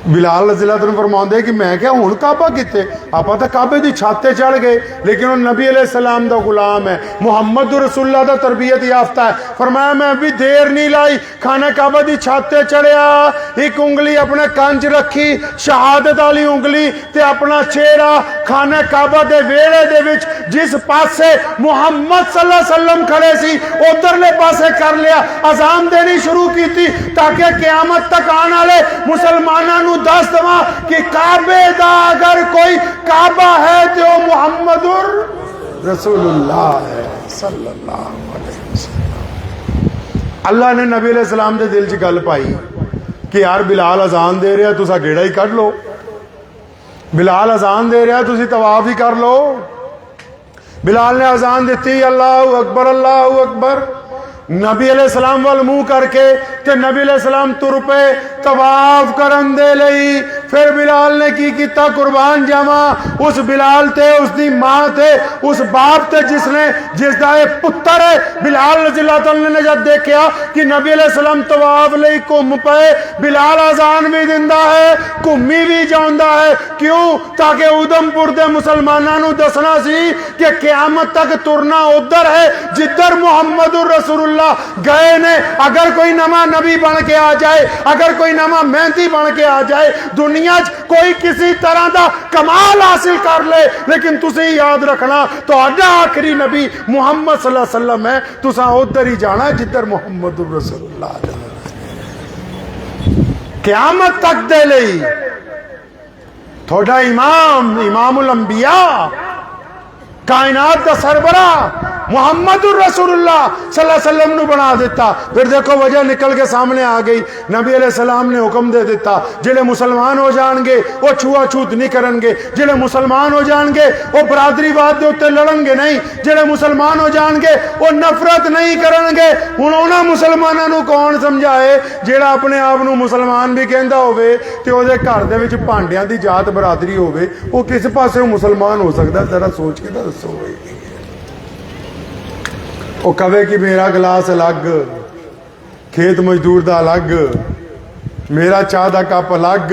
बिलाल रज़ी अल्लाह तआला फरमाते कि मैं क्या हुण काबा किथे? आपां तां काबे की छत ते चढ़ गए, लेकिन वो नबी अलैहिस्सलाम दा गुलाम है, मुहम्मद रसूलुल्लाह दा तरबियत याफ्ता है। फरमाया मैं भी देर नहीं लाई, खाना काबा की छत ते चढ़िया, एक उंगली अपने कान च रखी शहादत वाली उंगली ते अपना चेहरा खाना काबा दे वेड़े दे विच जिस पासे मुहम्मद सल्लल्लाहु अलैहि वसल्लम खड़े सी उधरले पासे कर लिया, अजान देनी शुरू की थी ताकि क़यामत तक आने वाले मुसलमानों दस दवा कि काबे दा अगर कोई काबा है तो मुहम्मदुर रसूलुल्लाह है सल्लल्लाहु अलैहि वसल्लम। अल्लाह ने नबी अलैहि सलाम दे दिल च गल पाई कि यार बिलाल अजान दे रहा, तुसा गेड़ा ही कढ़ लो, बिलाल अजान दे रहा, तुसी तवाफ ही कर लो। बिलाल ने अजान दी, अल्लाहु अकबर अल्लाहु अकबर, नबी अलैहिस्सलाम वाल मुंह करके ते नबी अलैहिस्सलाम तुर पे तवाफ करन दे लई। फिर बिलाल ने की किता, कुर्बान जावा उस बिलाल ते, उसकी मां ते, उस बाप ते जिसका पुत्र है। बिलाल रज़ी अल्लाह तआला ने जब देखा कि नबी अलैहिस्सलाम तवाफ लई घूम पे, बिलाल अजान भी दिंदा है घूमी भी जांदा है, क्यों? ताकि उधमपुर दे मुसलमानों नूं दसना सी कि क़यामत तक तुरना उधर है जिधर मुहम्मदुर रसूलुल्लाह गए ने। अगर कोई नवा नबी बन के आ जाए, अगर कोई नवा मेहंदी बन के आ जाए, दुनिया कोई किसी तरह का कमाल हासिल कर ले, लेकिन तुसी याद रखना तो आखिरी नबी मुहम्मद सल्लल्लाहु अलैहि वसल्लम है, तुसा उधर ही जाना जिधर मुहम्मद रसूलुल्लाह। क़यामत तक दे लई थोड़ा इमाम, इमामुल अंबिया, कायनात का सरबरा मुहम्मद रसूलुल्लाह सल्लल्लाहु अलैहि वसल्लम ने बना दिता। फिर देखो वजह निकल के सामने आ गई, नबी अलैहि सलाम ने हुक्म दे दिता जिहड़े मुसलमान हो जाएंगे वो छुआछूत नहीं करेंगे, जिहड़े मुसलमान हो जाएंगे वो बरादरीवाद के उत्ते लड़नगे नहीं, जिहड़े मुसलमान हो जाएंगे वो नफरत नहीं करेंगे। हुण उन्हां मुसलमानां नूं कौन समझाए जिहड़ा अपने आप नूं मुसलमान भी कहंदा होवे ते ओहदे घर दे विच भांडियां दी जात बरादरी होवे, वो किस पासे मुसलमान हो सकदा? जरा सोच के दसो। वो कवे कि मेरा गिलास अलग, खेत मजदूर का अलग, मेरा चाह का कप अलग,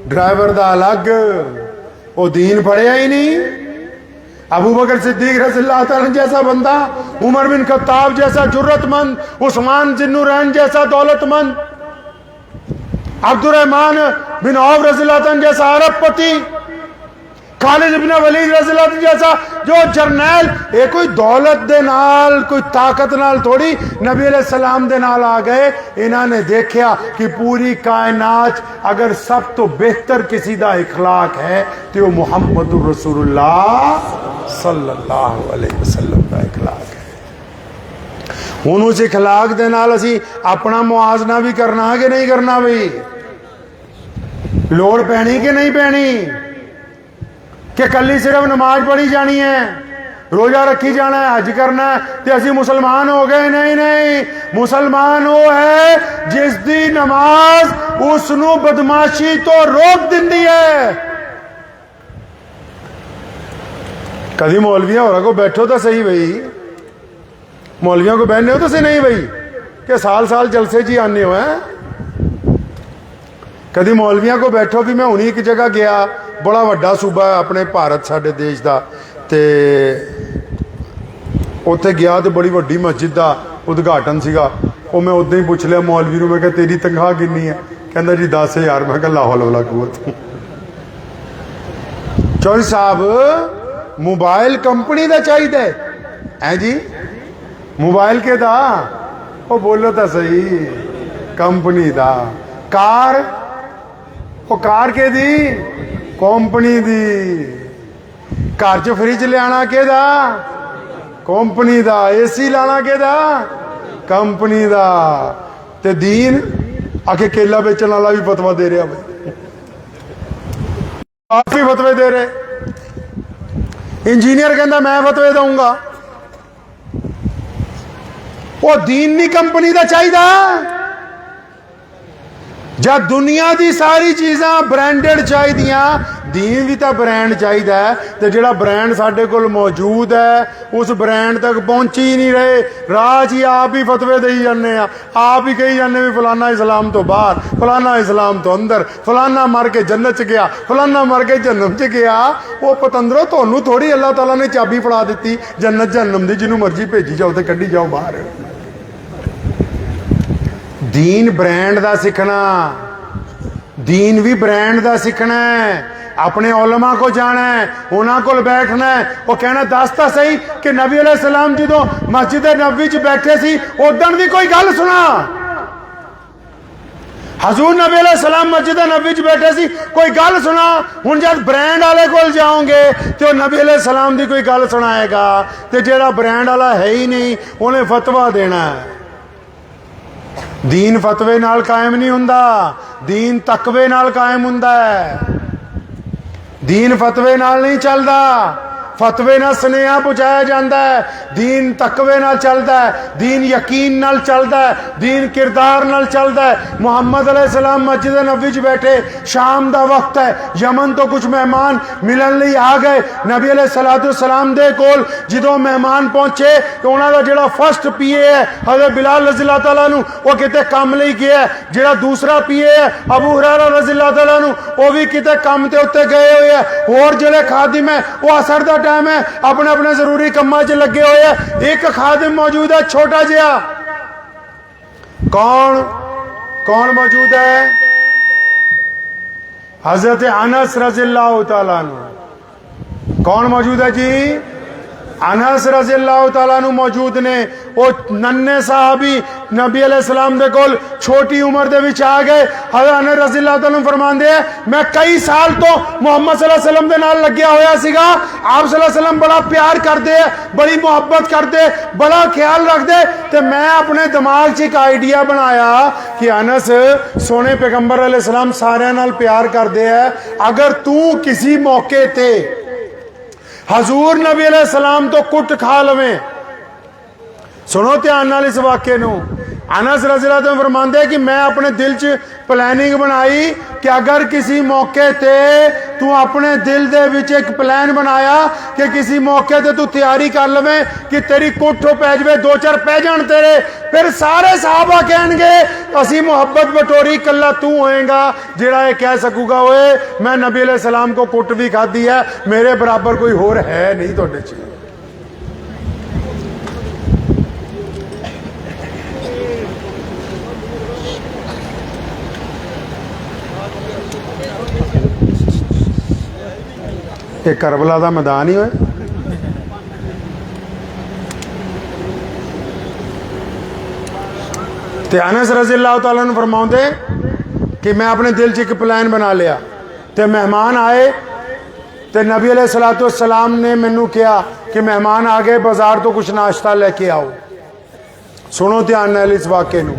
ड्राइवर का अलग, वो दीन पढ़िया ही नहीं। अबू बकर सिद्दीक रज़ियल्लाहु तआला जैसा बंदा, उमर बिन खत्ताब जैसा जुर्रतमंद, उस्मान ज़िन्नुरैन जैसा दौलतमंद, अब्दुर्रहमान बिन औफ रज़ियल्लाहु तआला जैसा अरबपति, खालिद इब्न वलीद रज़ियल्लाहु जैसा जो जरनैल, ये कोई दौलत दे नाल कोई ताकत नाल थोड़ी नबी अलैहिस्सलाम दे नाल आ गए। इन्होंने देखा कि पूरी कायनात अगर सब तो बेहतर किसी का इखलाक है तो वो मुहम्मद रसूलुल्लाह सल्लल्लाहु अलैहि वसल्लम का इखलाक है। हुण उस इखलाक दे नाल असीं अपना मुआजना भी करना है कि नहीं करना? भाई लोड़ पैनी कि नहीं पैनी कि कली सिर्फ नमाज पढ़ी जानी है, रोजा रखी जाना है, हज करना है तो असी मुसलमान हो गए? नहीं नहीं, मुसलमान वो है जिस दी नमाज उसनू बदमाशी तो रोक दिंदी है। कभी मौलविया हो रहा को बैठो तो सही भाई, मौलवियों को बैठने हो तो सही नहीं भाई कि साल साल जलसे जी आने हो हैं। कभी मौलविया को बैठो भी मैं उन्हीं एक जगह गया, बड़ा वड्डा सूबा है अपने भारत साडे देश का, ते उत्थे गया तो बड़ी वड्डी मस्जिद का उद्घाटन सीगा। वो मैं उदा ही पूछ लिया मौलवी नूं, मैं कहा तेरी तनख्वाह कितनी है? कहंदा जी 10,000। मैं कहा ला हौला वला कुव्वत। चौधरी साहब मोबाइल कंपनी का चाहिए है जी, मोबाइल के दा वो बोलो तो सही, कंपनी दा। कार वो कार के दी, कंपनी दी। घर च फ्रिज लिया के दा, कंपनी दा। एसी लाना के दा, कंपनी दा। ते दीन आके केला बेचने वाला भी फतवा दे रहा भाई, आप भी फतवे दे रहे। इंजीनियर कहता मैं फतवे दूंगा। वो दीन नहीं कंपनी का चाहिए। जब दुनिया की सारी चीज़ा ब्रांडेड चाहिए, दीन भी तो ब्रांड चाहिए। तो जोड़ा ब्रांड साढ़े को मौजूद है उस ब्रांड तक पहुंच ही नहीं रहे। राज ही आप ही फतवे दे जाने, आप ही कही जाने भी फलाना इस्लाम तो बाहर, फलाना इस्लाम तो अंदर, फलाना मर के जन्नत च गया, फलाना मर के जन्नत च गया। वो पतंदरों थानू थोड़ी अल्लाह ताला ने चाबी फड़ा दी जन्नत जहन्नम की, जिन्हों मर्जी भेजी जाओ तो कढ़ी जाओ बाहर। दीन ब्रांड का सीखना, दीन भी ब्रांड का सीखना है। अपने उलमा को जाना है, उन्होंने को बैठना है। वो कहना दसता सही कि नबी अलैहिस्सलाम जो मस्जिद नबी च बैठे सी उदन भी कोई गल सुना। हजूर नबी अलैहिस्सलाम मस्जिद नबी च बैठे सी, कोई गल सुना। हुण जब ब्रांड वाले को जाओगे तो नबी अलैहिस्सलाम की कोई गल सुनाएगा, तो जेड़ा ब्रांड वाला है ही नहीं उन्हें फतवा देना है। दीन फतवे नाल कायम नहीं हुंदा, दीन तकवे नाल कायम हुंदा है। दीन फतवे नाल नहीं चलता, फतवे नाल स्नेहा पहुँचाया जाता है। दीन तकवे नाल चलता है, दीन यकीन नाल चलता है, दीन किरदार नाल चलता है। मुहम्मद अलैहिस्सलाम मस्जिद नबी च बैठे, शाम का वक्त है, यमन तो कुछ मेहमान मिलन लई आ गए। नबी अलैहिस्सलाम दे कोल जो मेहमान पहुंचे तो उन्होंने जो फर्स्ट पीए है हज़रत बिलाल रज़ियल्लाहु तआला अन्हु वो किते काम लई गया है। जो दूसरा पीए है अबू हुरैरा रज़ियल्लाहु तआला अन्हु वो भी किते काम ते उत्ते गए हुए है। होर जिहड़े खादिम है वो असर दा टाइम है अपने अपने जरूरी कम्मा च लगे हुए है। एक खादिम मौजूद है छोटा जिहा, कौन कौन मौजूद है? हजरत अनस रज़ियल्लाहु तआला अन्हु। कौन मौजूद है जी? अनस रज़ियल्लाहु तआला अन्हु मौजूद ने। वो नन्हे साहबी नबी अलैहिस्सलाम दे कोल छोटी उम्र दे विच आ गए। हज़रत अनस रज़ियल्लाहु तआला अन्हु फरमांदे हैं मैं कई साल तो मुहम्मद सल्लल्लाहु अलैहि वसल्लम दे नाल लग्या होया सीगा। आप सल्लल्लाहु अलैहि वसल्लम बड़ा प्यार करते, बड़ी मुहब्बत करते, बड़ा ख्याल रखते। तो मैं अपने दिमाग च एक आइडिया बनाया कि अनस सोने पैगंबर अलैहिस्सलाम सारे नाल प्यार करते हैं। अगर तू किसी मौके ते हजूर नबी अलैहिस्सलाम तो कुट खा लवें। सुनो ध्यान नाल इस वाक्य नूं। अनस रज़ियल्लाहु अन्हु फरमांदे कि मैं अपने दिल च प्लैनिंग बनाई कि अगर किसी मौके ते तू अपने दिल दे विच एक प्लान बनाया कि किसी मौके ते तू तैयारी कर लवें कि तेरी कुट पै जाए, दो चार पै जान तेरे, फिर सारे साहबा कहेंगे असी मुहब्बत बटोरी, कला तू होएगा जिहड़ा ये कह सकूगा ओए मैं नबी अलैहिस्सलाम को कुट भी खाधी है, मेरे बराबर कोई होर है नहीं तुहाडे च। ये करबला का मैदान ही होए। ते अनस रज़ियल्लाहु तआला अन्हु फरमाउंदे कि मैं अपने दिल च एक प्लान बना लिया। ते मेहमान आए तो नबी अलैहिस्सलातु वस्सलाम ने मैनू कहा कि मेहमान आ गए, बाजार तो कुछ नाश्ता लेके आओ। सुनो ध्यान नाल इस वाक़े नूं।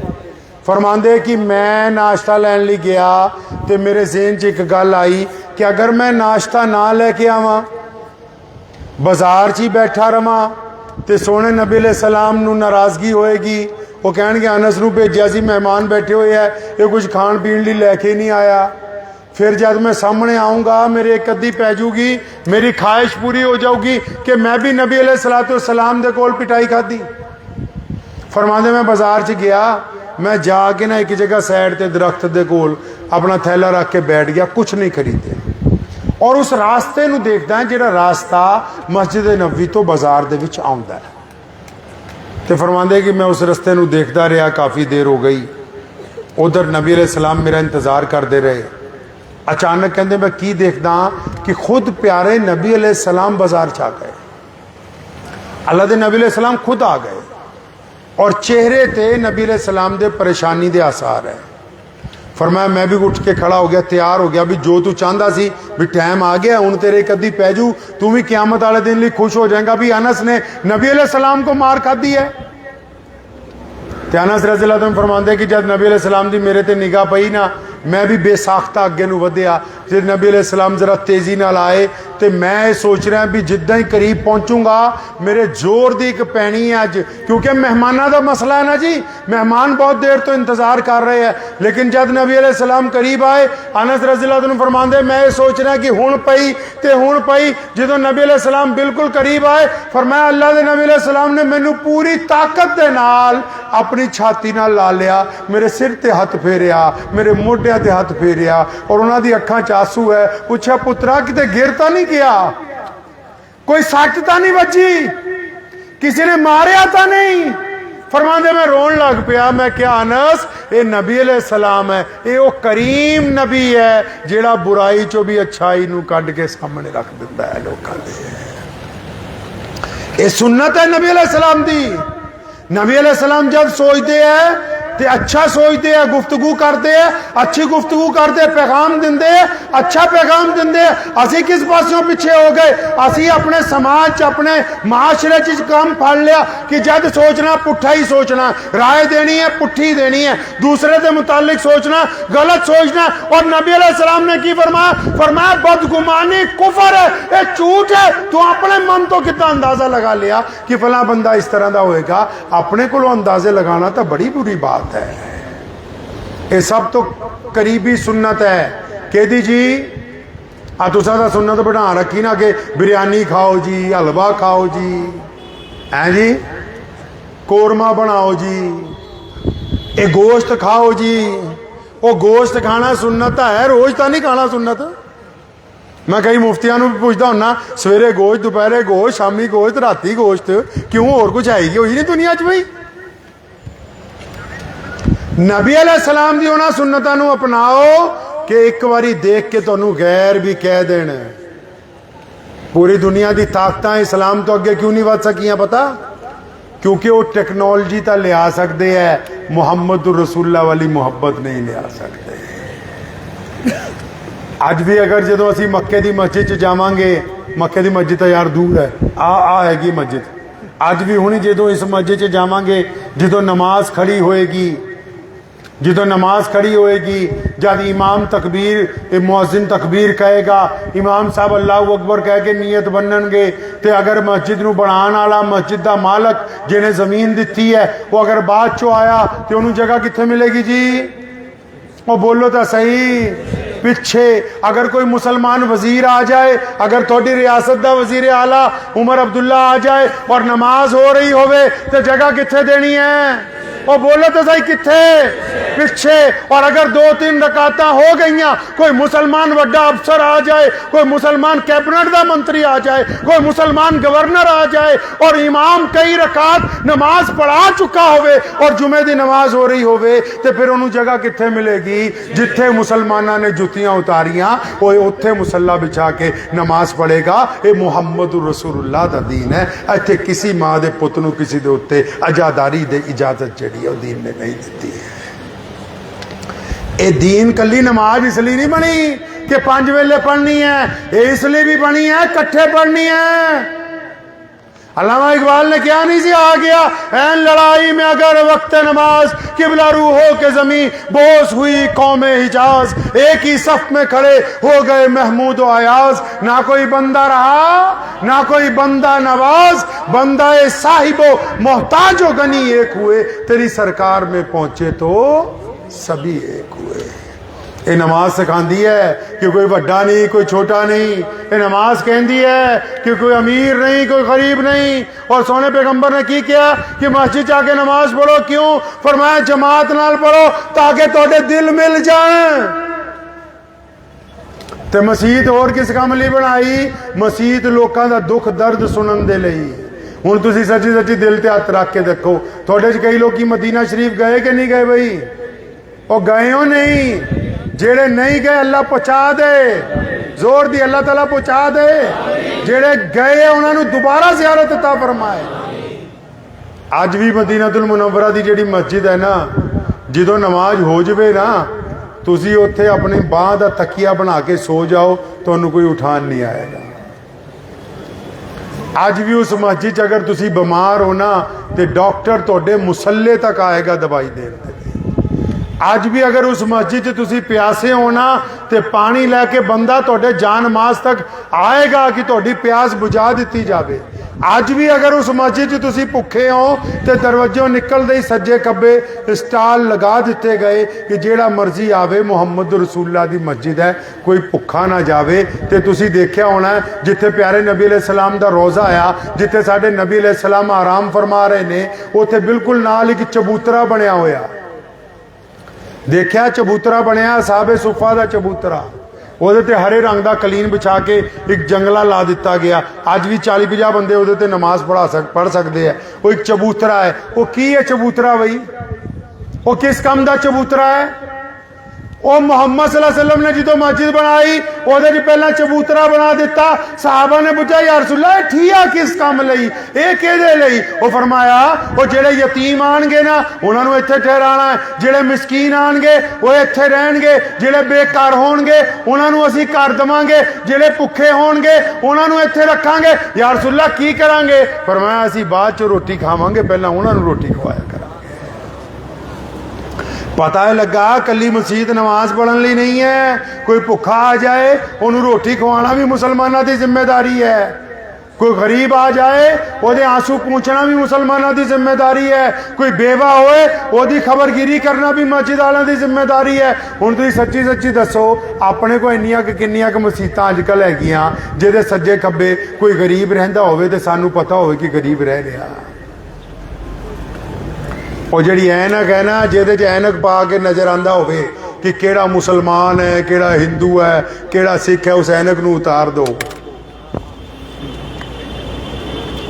फरमांदे कि मैं नाश्ता लैन लई गया तो मेरे ज़हन च एक गल आई कि अगर मैं नाश्ता ना लैके आवां, बाजार च ही बैठा रवां तो सोने नबी अलैहि सलाम नूं नाराज़गी होएगी। वो कहणगे अनस नूं भेजिया सी, मेहमान बैठे हुए है, ये कुछ खाण पीण लई लैके नहीं आया। फिर जब मैं सामने आऊँगा मेरे एक अद्धी पै जूगी, मेरी ख्वाहिश पूरी हो जाऊगी कि मैं भी नबी अलैहिस्सलाम दे कोल पिटाई खाधी। फरमांदे मैं बाजार च गया, मैं जाके ना एक जगह साइड ते दरख्त दे कोल अपना थैला रख के बैठ गया, कुछ नहीं खरीदे और उस रास्ते नूं देखदा है जिहड़ा रास्ता मस्जिद नबवी तो बाजार दे विच आउंदा है। तो फरमांदे कि मैं उस रस्ते नूं देखदा रहा, काफ़ी देर हो गई। उधर नबी अलैहिस्सलाम मेरा इंतज़ार करते रहे। अचानक कहते मैं की देखदा कि खुद प्यारे नबी अलैहिस्सलाम बाजार च आ गए। अल्लाह दे नबी अलैहिस्सलाम खुद आ गए और चेहरे ते नबी अलैहिस्सलाम दे परेशानी दे आसार है। फरमाया मैं भी उठ के खड़ा हो गया, तैयार हो गया भी जो तू चाहता सी भी टाइम आ गया, हुण तेरे एक अद्धी पै जू, तू भी क़यामत वाले दिन लिए खुश हो जाएगा भी अनस ने नबी अलैहिस्सलाम को मार खाधी है। ते अनस रज़ियल्लाहु अन्हु फरमांदे कि जब नबी अलैहिस्सलाम दी मेरे ते निगाह पई ना, मैं भी बेसाख्ता अगे नूं वधिया। फिर नबी अलैहिस्सलाम जरा तेज़ी नाल आए तो मैं सोच रहा भी जिद्दां ही करीब पहुँचूंगा मेरे जोर दी एक पैनी है अज, क्योंकि मेहमानों का मसला है ना जी, मेहमान बहुत देर तो इंतज़ार कर रहे हैं। लेकिन जब नबी अलैहिस्सलाम करीब आए, अनस रज़ियल्लाहु अन्हु फरमांदे मैं सोच रहा कि हुण पई ते हुण पई। जो नबी अलैहिस्सलाम बिल्कुल करीब आए, फरमाया अल्लाह के नबी अलैहिस्सलाम ने मैनू पूरी ताकत दे नाल अपनी छाती नाल ला लिया, मेरे सिर ते हथ फेरिया, मेरे मोढियां ते हथ फेरिया और उन्हां दी अखां च आंसू है। पूछा पुत्रा किते गिरता नहीं गया, कोई सट तो नहीं बची, किसी ने मारिया तो नहीं? फरमांदे मैं रोन लग पिया। मैं क्या अनस, ये नबी अलैहिस्सलाम है, ये वो करीम नबी है जेड़ा बुराई चो भी अच्छाई नूं कढ के सामने रख दिंदा है लोकां दे। ये सुन्नत है नबी अलैहिस्सलाम दी। नबी अलैहिस्सलाम जब सोचते हैं तो अच्छा सोचते हैं, गुफ्तगू करते हैं, अच्छी गुफ्तगू करते, पैगाम देंदे, अच्छा पैगाम देंदे। असी किस पासों पीछे हो गए? असी अपने समाज अपने माशरे च काम फड़ लिया कि जब सोचना पुट्ठा ही सोचना, राय देनी है पुट्ठी देनी है, दूसरे के मुतालिक सोचना गलत सोचना। और नबी अलैहिस्सलाम ने की फरमाया? फरमाया बदगुमानी कुफर है, ये झूठ है। तू अपने मन तो कितना अंदाजा लगा लिया कि फला बंदा इस तरह का होएगा, अपने को अंदाजे लगाना तो बड़ी बुरी बात है। ये सब तो करीबी सुन्नत है। कहती जी आ तुसा दा सुन्नत बढ़ा रखी ना कि बिरयानी खाओ जी, हलवा खाओ जी, हैं जी, कोरमा बनाओ जी, ये गोश्त खाओ जी। वो गोश्त खाना सुन्नत है, रोज तो नहीं खाना सुन्नत। मैं कई मुफ्तियां भी पूछता हूं, सवेरे गोश्त, दोपहरे गोश्त, शामी गोश्त, राती गोश्त, क्यों और कुछ है ही नहीं दुनिया च भाई? नबी अलैहिस्सलाम दी उन्हां सुन्नतां नूं अपनाओ कि एक बारी देख के तुहानूं गैर भी कह देण। पूरी दुनिया की ताकतां इस्लाम तो अगे क्यों नहीं वध सकियां? पता क्योंकि वो टेक्नोलॉजी तो लिया सकते हैं, मुहम्मद रसूलुल्लाह वाली मुहब्बत नहीं लिया सकते। अज भी अगर जो असी मक्के की मस्जिद च जावांगे, मक्के की मस्जिद तो यार दूर है, आ हैगी मस्जिद। अज भी हुणी जो इस मस्जिद च जावांगे, जो नमाज खड़ी होएगी, जो नमाज खड़ी होएगी, जब इमाम तकबीर मुअज्जिन तकबीर कहेगा, इमाम साहब अल्लाह अकबर कह के नीयत बननगे, तो अगर मस्जिद नूं बनाने वाला, मस्जिद का मालक जिन्हें जमीन दी है, वो अगर बाद चो आया तो उन्होंने जगह कित्थे मिलेगी जी? वो बोलो तो सही। पिछे अगर कोई मुसलमान वजीर आ जाए, अगर थोड़ी रियासत का वजीर आला उमर अब्दुल्ला आ जाए और नमाज हो रही होवे तो जगह कित्थे देनी है? वो बोलो तो सही कित्थे? पिछे। और अगर 2-3 रकातां हो गई, कोई मुसलमान वड्डा अफसर आ जाए, कोई मुसलमान कैबिनेट का मंत्री आ जाए, कोई मुसलमान गवर्नर आ जाए और इमाम कई रकात नमाज पढ़ा चुका होवे और जुमे की नमाज हो रही होवे, तो फिर उन्होंने जगह कित्थे मिलेगी? जिथे मुसलमाना ने जुतियां उतारियां वो उत्थे मुसल्ला बिछा के नमाज पढ़ेगा। ये मुहम्मद रसूलुल्लाह दा दीन है। इत्थे किसी माँ के पुत नूं किसी दे उत्ते आजादारी दे इजाजत जिहड़ी है दीन ने नहीं दी है। ये दीन कली नमाज इसलिए नहीं बनी कि 5 वेले पढ़नी है, ये इसलिए भी बनी है कट्ठे पढ़नी है। अल्लामा इकबाल ने क्या नहीं से आ गया, ऐन लड़ाई में अगर वक्त नमाज किबला रू हो के जमी बोस हुई कौम हिजाज, एक ही सफ में खड़े हो गए महमूद व अयाज, ना कोई बंदा रहा ना कोई बंदा नवाज, बंदा साहिबो मोहताज व गनी एक हुए, तेरी सरकार में पहुंचे तो सभी एक हुए। ये नमाज सिखाती है कि कोई बड़ा नहीं कोई छोटा नहीं, ये नमाज कहती है कि कोई अमीर नहीं कोई गरीब नहीं। और सोने पैगंबर ने की किया कि मस्जिद जाके नमाज पढ़ो, क्यों? फरमाया जमात नाल पढ़ो ताकि थोड़े दिल मिल जाएं। ते मसीत और किस काम लिए बनाई? मसीत लोगों का दुख दर्द सुनने दे लई। हुण तुसीं सच्ची सच्ची दिल ते हत्थ रख के देखो, थोड़े च कई लोग मदीना शरीफ गए कि नहीं गए? भाई वो गए हो नहीं? जेड़े नहीं गए अल्लाह पहुंचा दे, जोर दी अल्लाह ताला पहुंचा दे। जेड़े गए उन्होंने दोबारा ज़ियारत अता फरमाए। अज भी मदीनातुल मुनव्वरा दी जेड़ी मस्जिद है ना, जो नमाज हो जाए ना, तुसी उत्थे अपनी बांह दा तकिया बना के सो जाओ, तुहानू कोई उठान नहीं आएगा। अज भी उस मस्जिद अगर तुसी बीमार हो ना, तो डॉक्टर तुहाडे मुसल्ले तक आएगा दवाई देने। अज भी अगर उस मस्जिद तुसी प्यासे हो ना, तो पानी लैके बंदा तुहाडे जान मास तक आएगा कि तुहाडी प्यास बुझा दी जाए। अज भी अगर उस मस्जिद तुसी भुखे हो, तो दरवाजों निकलते ही सज्जे खब्बे स्टाल लगा दिते गए कि जेड़ा मर्जी आवे, मुहम्मद रसूलुल्लाह दी मस्जिद है, कोई भुखा ना जावे। तो तुसी देखिया होना जिथे प्यारे नबी अलैहिस्सलाम दा रोज़ा आया, जिथे साडे नबी अलैहिस्सलाम आराम फरमा रहे ने, उत्थे बिल्कुल नाल एक चबूतरा बनया होया। देखिया चबूतरा बनया साहबे सुफा का चबूतरा, वो हरे रंग का कलीन बिछा के एक जंगला ला दिता गया। अज भी 40-50 बंदे वो नमाज पढ़ सकते हैं। वो एक चबूतरा है। वो की है चबूतरा? बई वो किस काम का चबूतरा है? वो मुहम्मद सल्लल्लाहु अलैहि वसल्लम ने जो मस्जिद बनाई वो पहला चबूतरा बना दिता। साहबा ने पूछा या रसूलल्लाह ठिया किस काम लई, ये किहदे लई? वो फरमाया वो जेड़े यतीम आणगे ना उन्होंने इत्थे ठहराना है, जेड़े मिसकीन आणगे वो इत्थे रहणगे, जेड़े बेकार होणगे उन्होंने असीं घर देवांगे, जेड़े भुखे होणगे उन्होंने इत्थे रखांगे। या रसूलल्लाह की करांगे? फरमाया असीं बाद च रोटी खावांगे, पहला उन्होंने रोटी खवाया करांगे। पता है लगा कली मसीत नमाज पढ़ने लिए नहीं है। कोई भुखा आ जाए उन्होंने रोटी खवाना भी मुसलमानों की जिम्मेदारी है। कोई गरीब आ जाए वो आंसू पूछना भी मुसलमानों की जिम्मेदारी है। कोई बेवा होए वो खबरगिरी करना भी मस्जिद वालों की जिम्मेदारी है। हुण तुसीं सच्ची सच्ची दसो अपने को इन्नियां किन्नियां मसीतां अजकल हैगियां जिहदे सज्जे खब्बे कोई गरीब रहिंदा होवे ते सानू पता होवे कि गरीब रह रहा। और जी ऐनक है ना जिहदे च ऐनक पा के नज़र आंदा होवे कि केड़ा मुसलमान है केड़ा हिंदू है केड़ा सिख है, उस ऐनक नूं उतार दो।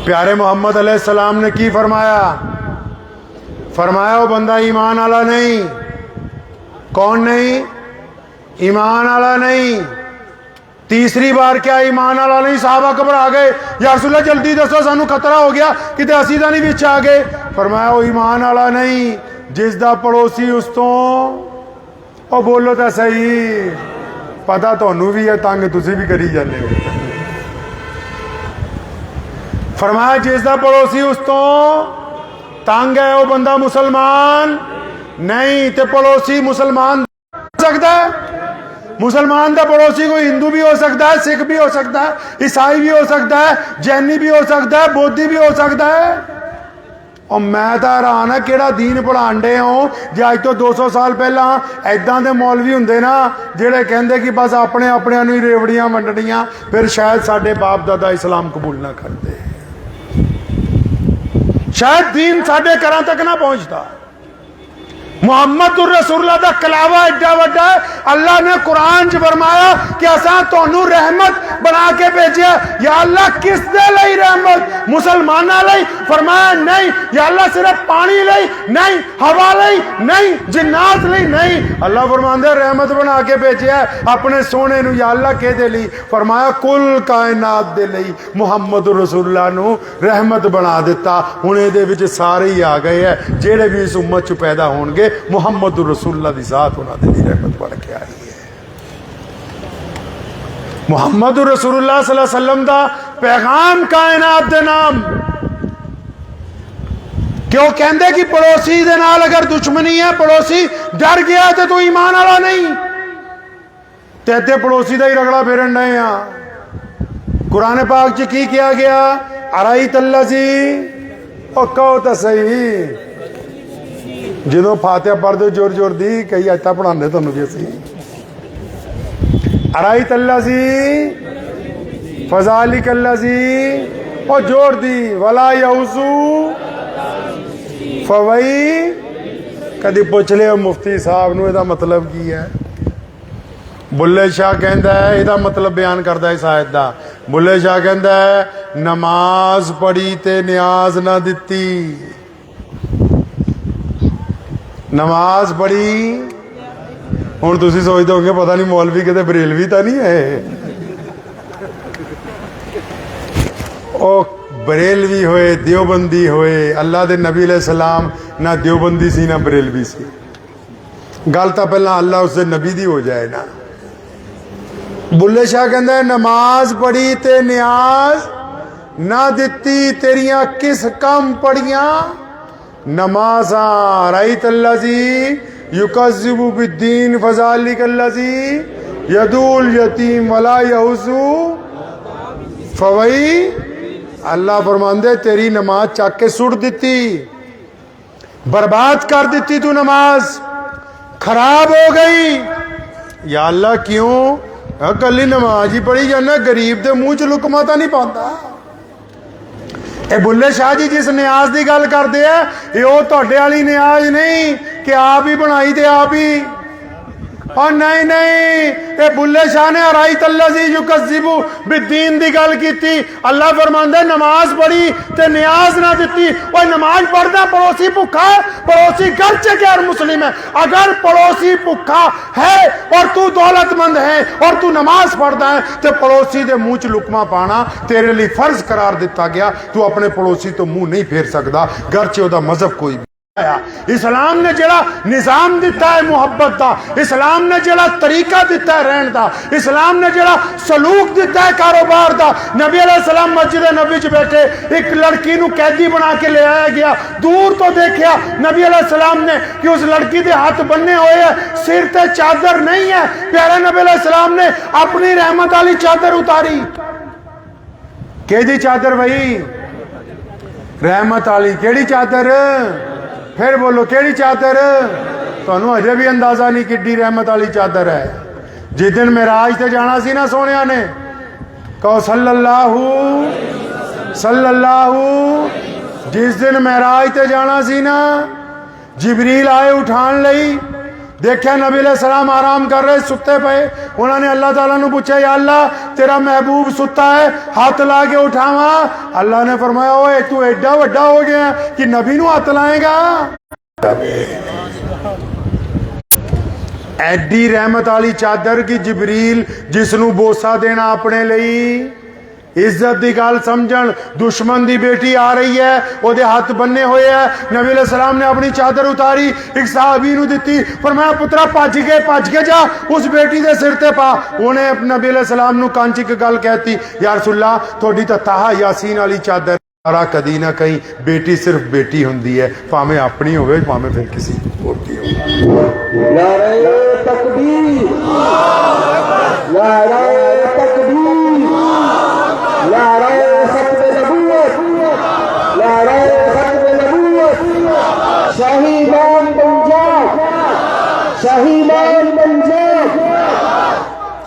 प्यारे मोहम्मद अलैहिस्सलाम ने की फरमाया? फरमाया वो बंदा ईमान वाला नहीं। कौन नहीं? ईमान वाला नहीं। तीसरी बार क्या ईमान वाला नहीं? साहबा घबरा गए, या रसूलल्लाह जल्दी दसो सानू खतरा हो गया किते असीं तां नहीं विच आ गए। फरमाया वो ईमान वाला नहीं जिसदा पड़ोसी उस तो ओ बोलो तो सही, पता तुहानू भी है तंग तुसीं भी करी जाने हो। फरमाया जिसदा पड़ोसी उस तो तंग है वो बंदा मुसलमान नहीं। ते पड़ोसी मुसलमान सकता है, मुसलमान का पड़ोसी कोई हिंदू भी हो सकता है, सिख भी हो सकता है, ईसाई भी हो सकता है, जैनी भी हो सकता है, बौद्धी भी हो सकता है। और मैं तो हैरान है केड़ा दीन पढ़ाण डे हो जे अज तो 200 साल पहला ऐदा दे मौलवी हुंदे ना जेड़े कहंदे कि बस अपने अपने नूं ही रेवड़ियां वंडणियां, फिर शायद साडे बाप दादा इस्लाम कबूल ना करते, शायद दीन साडे घरां तक ना पहुंचता। मुहम्मद रसूलुल्लाह दा कलावा एडा वड्डा है। अल्लाह ने कुरान च फरमाया कि असां तुहानू रहमत बना के भेजिया। या अल्लाह किस दे लई रहमत? मुसलमाना लई? फरमाया नहीं। या अल्लाह सिर्फ पानी लई नहीं, हवा लई नहीं, जिन्नात लई नहीं। अल्लाह फरमांदे रहमत बना के भेजिया अपने सोने नू। या अल्लाह कहदे लई? फरमाया कुल कायनात दे लई मुहम्मद रसूलुल्लाह नू रहमत बना दिता। हुण इहदे विच सारे ही आ गए है जेड़े भी इस उम्मत च पैदा होणगे मुहम्मद रसूलुल्लाह दी जात उन्हां दी रहमत बन के आई है। मुहम्मद रसूलुल्लाह सल्लल्लाहु अलैहि वसल्लम दा पैगाम कायनात दे नाम क्यों कहते कि पड़ोसी दे नाल अगर दुश्मनी है, पड़ोसी डर गया तो तू ईमान वाला नहीं। ते इत्थे पड़ोसी का ही रगड़ा फेरन डे आ। कुरान पाक च की किया गया, अराई तल्लजी, ओ कहो तो सही, जो फातिहा पढ़ते जोर जोर दी, कई आयतां पढ़ाते तुहानूं भी असीं। अराई तल्लजी फजालिक अल्लजी, ओ जोर दी, वला यऊसु फवई। कदी पुछ लियो मुफ्ती साहब नूं इहदा मतलब की है। बुल्ले शाह कहता है, इहदा मतलब बयान करता है इस आयत दा। बुल्ले शाह कहता है, नमाज पढ़ी ते न्याज ना दिती। नमाज पढ़ी, हुण तुसीं सोचदे होगे पता नहीं मौलवी किते बरेलवी तो नहीं है। ओ बरेलवी होए, देवबंदी होए, अल्लाह दे नबी अलैहि सलाम ना देवबंदी सी ना बरेलवी सी। गल तो पहला अल्लाह उससे नबी दी हो जाए ना। बुल्ले शाह कहता है, नमाज पढ़ी ते न्याज ना दिती, तेरिया किस कम पढ़िया नमाजा। राइत अल्लाजी युकज़्ज़िबु बिद्दीन फज़ालिक अल्लाजी यदुल यतीम वला यहुज़ु फवई। अल्लाह फरमांदे तेरी नमाज चक के सुट दी, बर्बाद कर दी तू, नमाज खराब हो गई। या अल्लाह क्यों? कली नमाज ही पढ़ी जाना, गरीब के मुंह च लुकमा तो नहीं पाता। ये बुल्ले शाह जी जिस न्याज की गल करते हैं, ये तुहाडे वाली न्याज नहीं कि आप ही बनाई ते आप ही। और नहीं नहीं, ये बुल्ले शाह ने अराई तल्लजी युकज़्ज़िबु बिद्दीन की गल की। अल्लाह फरमांदा नमाज पढ़ी ते न्याज ना दिती। और नमाज पढ़दा पड़ोसी भुखा है, पड़ोसी घर च गैर मुस्लिम है। अगर पड़ोसी भुखा है और तू दौलतमंद है और तू नमाज पढ़दा है तो पड़ोसी दे मुंह च लुकमा पाना तेरे लिए फर्ज करार दिता गया। तू अपने पड़ोसी तो मुंह नहीं फेर सकदा, घर च ओहदा मजहब कोई भी। इस्लाम ने जड़ा निजाम दिता है मुहब्बत का, इस्लाम ने जड़ा तरीका दिता है रहन का, इस्लाम ने जड़ा सलूक दिता है कारोबार का। नबी अलैहिस्सलाम मस्जिद नबी च बैठे, एक लड़की नूं कैदी बना के ले आया गया। दूर तो देखा नबी अलैहिस्सलाम ने कि उस लड़की के हाथ बन्ने हुए है, सिर ते चादर नहीं है। प्यारे नबी अलैहिस्सलाम ने अपनी रहमत वाली चादर उतारी। केदी चादर भाई? रहमत वाली। केड़ी चादर? फिर बोलो केड़ी चादर? तुहानू अजे भी अंदाजा नहीं किड्डी रहमत वाली चादर है। जिस दिन मेराज ते जाना सी ना सोहणिया ने, कहो सल्लल्लाहु सल्लल्लाहु। जिस दिन मेराज ते जाना सी ना, जिबरील आए उठान लई, देखा नबी अलैहिस्सलाम आराम कर रहे, सुते पे। उन्होंने अल्लाह ताला नू पूछा, या अल्लाह तेरा महबूब सुता है, हाथ ला के उठावा। अल्लाह ने फरमाया, ओए तू एडा वड्डा हो गया कि नबी नू हाथ लाएगा? एडी रहमत वाली चादर की जिबरील जिसनू बोसा देना अपने लिए। इज्जत की गल समझन, दुश्मन की बेटी आ रही है, ओदे हाथ बन्ने हुए है। नबी अलैहिस्सलाम ने अपनी चादर उतारी, एक सहाबी नू दिती, फरमाया पुत्रा भज के जा उस बेटी दे सिर ते पा। उन्हें नबी अलैहिस्सलाम नू कंच एक गल कहती, या रसूलल्लाह थोड़ी तो ताहा यासीन वाली चादर। सारा कदी ना कहीं बेटी सिर्फ बेटी हुंदी है, भावें अपनी होवे भावें फिर किसी होर दी होवे। नारे तकबीर, नारे तकबीर, नारे खत्म नबूवत, नारे खत्म नबूवत। शाही इमाम पंजाब, शाही इमाम पंजाब।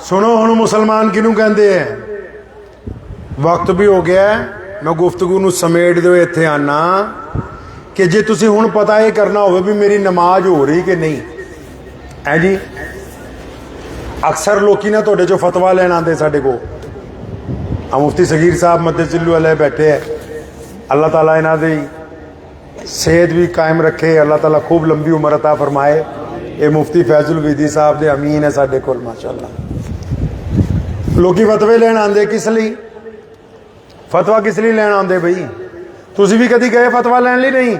सुनो हुण मुसलमान किनू कहंदे हैं? वक्त भी हो गया है, मैं गुफ्तगू नू समेट दो इत्थे आना कि जे तुसी हुण पता ये करना होवे भी मेरी नमाज हो रही कि नहीं है जी। अक्सर लोग ना तुहाडे चों फतवा लैण आंदे साडे को। मुफ्ती सगीर साहब मद्दे चिल्लू वाले बैठे है, अल्लाह ताला इन्हां दी सेहत भी कायम रखे, अल्लाह ताला खूब लंबी उम्र अता फरमाए। ये मुफ्ती फैजुल विदी साहब दे अमीन है साडे कोल माशाअल्लाह। लोग फतवे लैण आंदे किस लिए? फतवा किस लिए लैन आते बई? तुसी भी कभी गए फतवा लैन ली? नहीं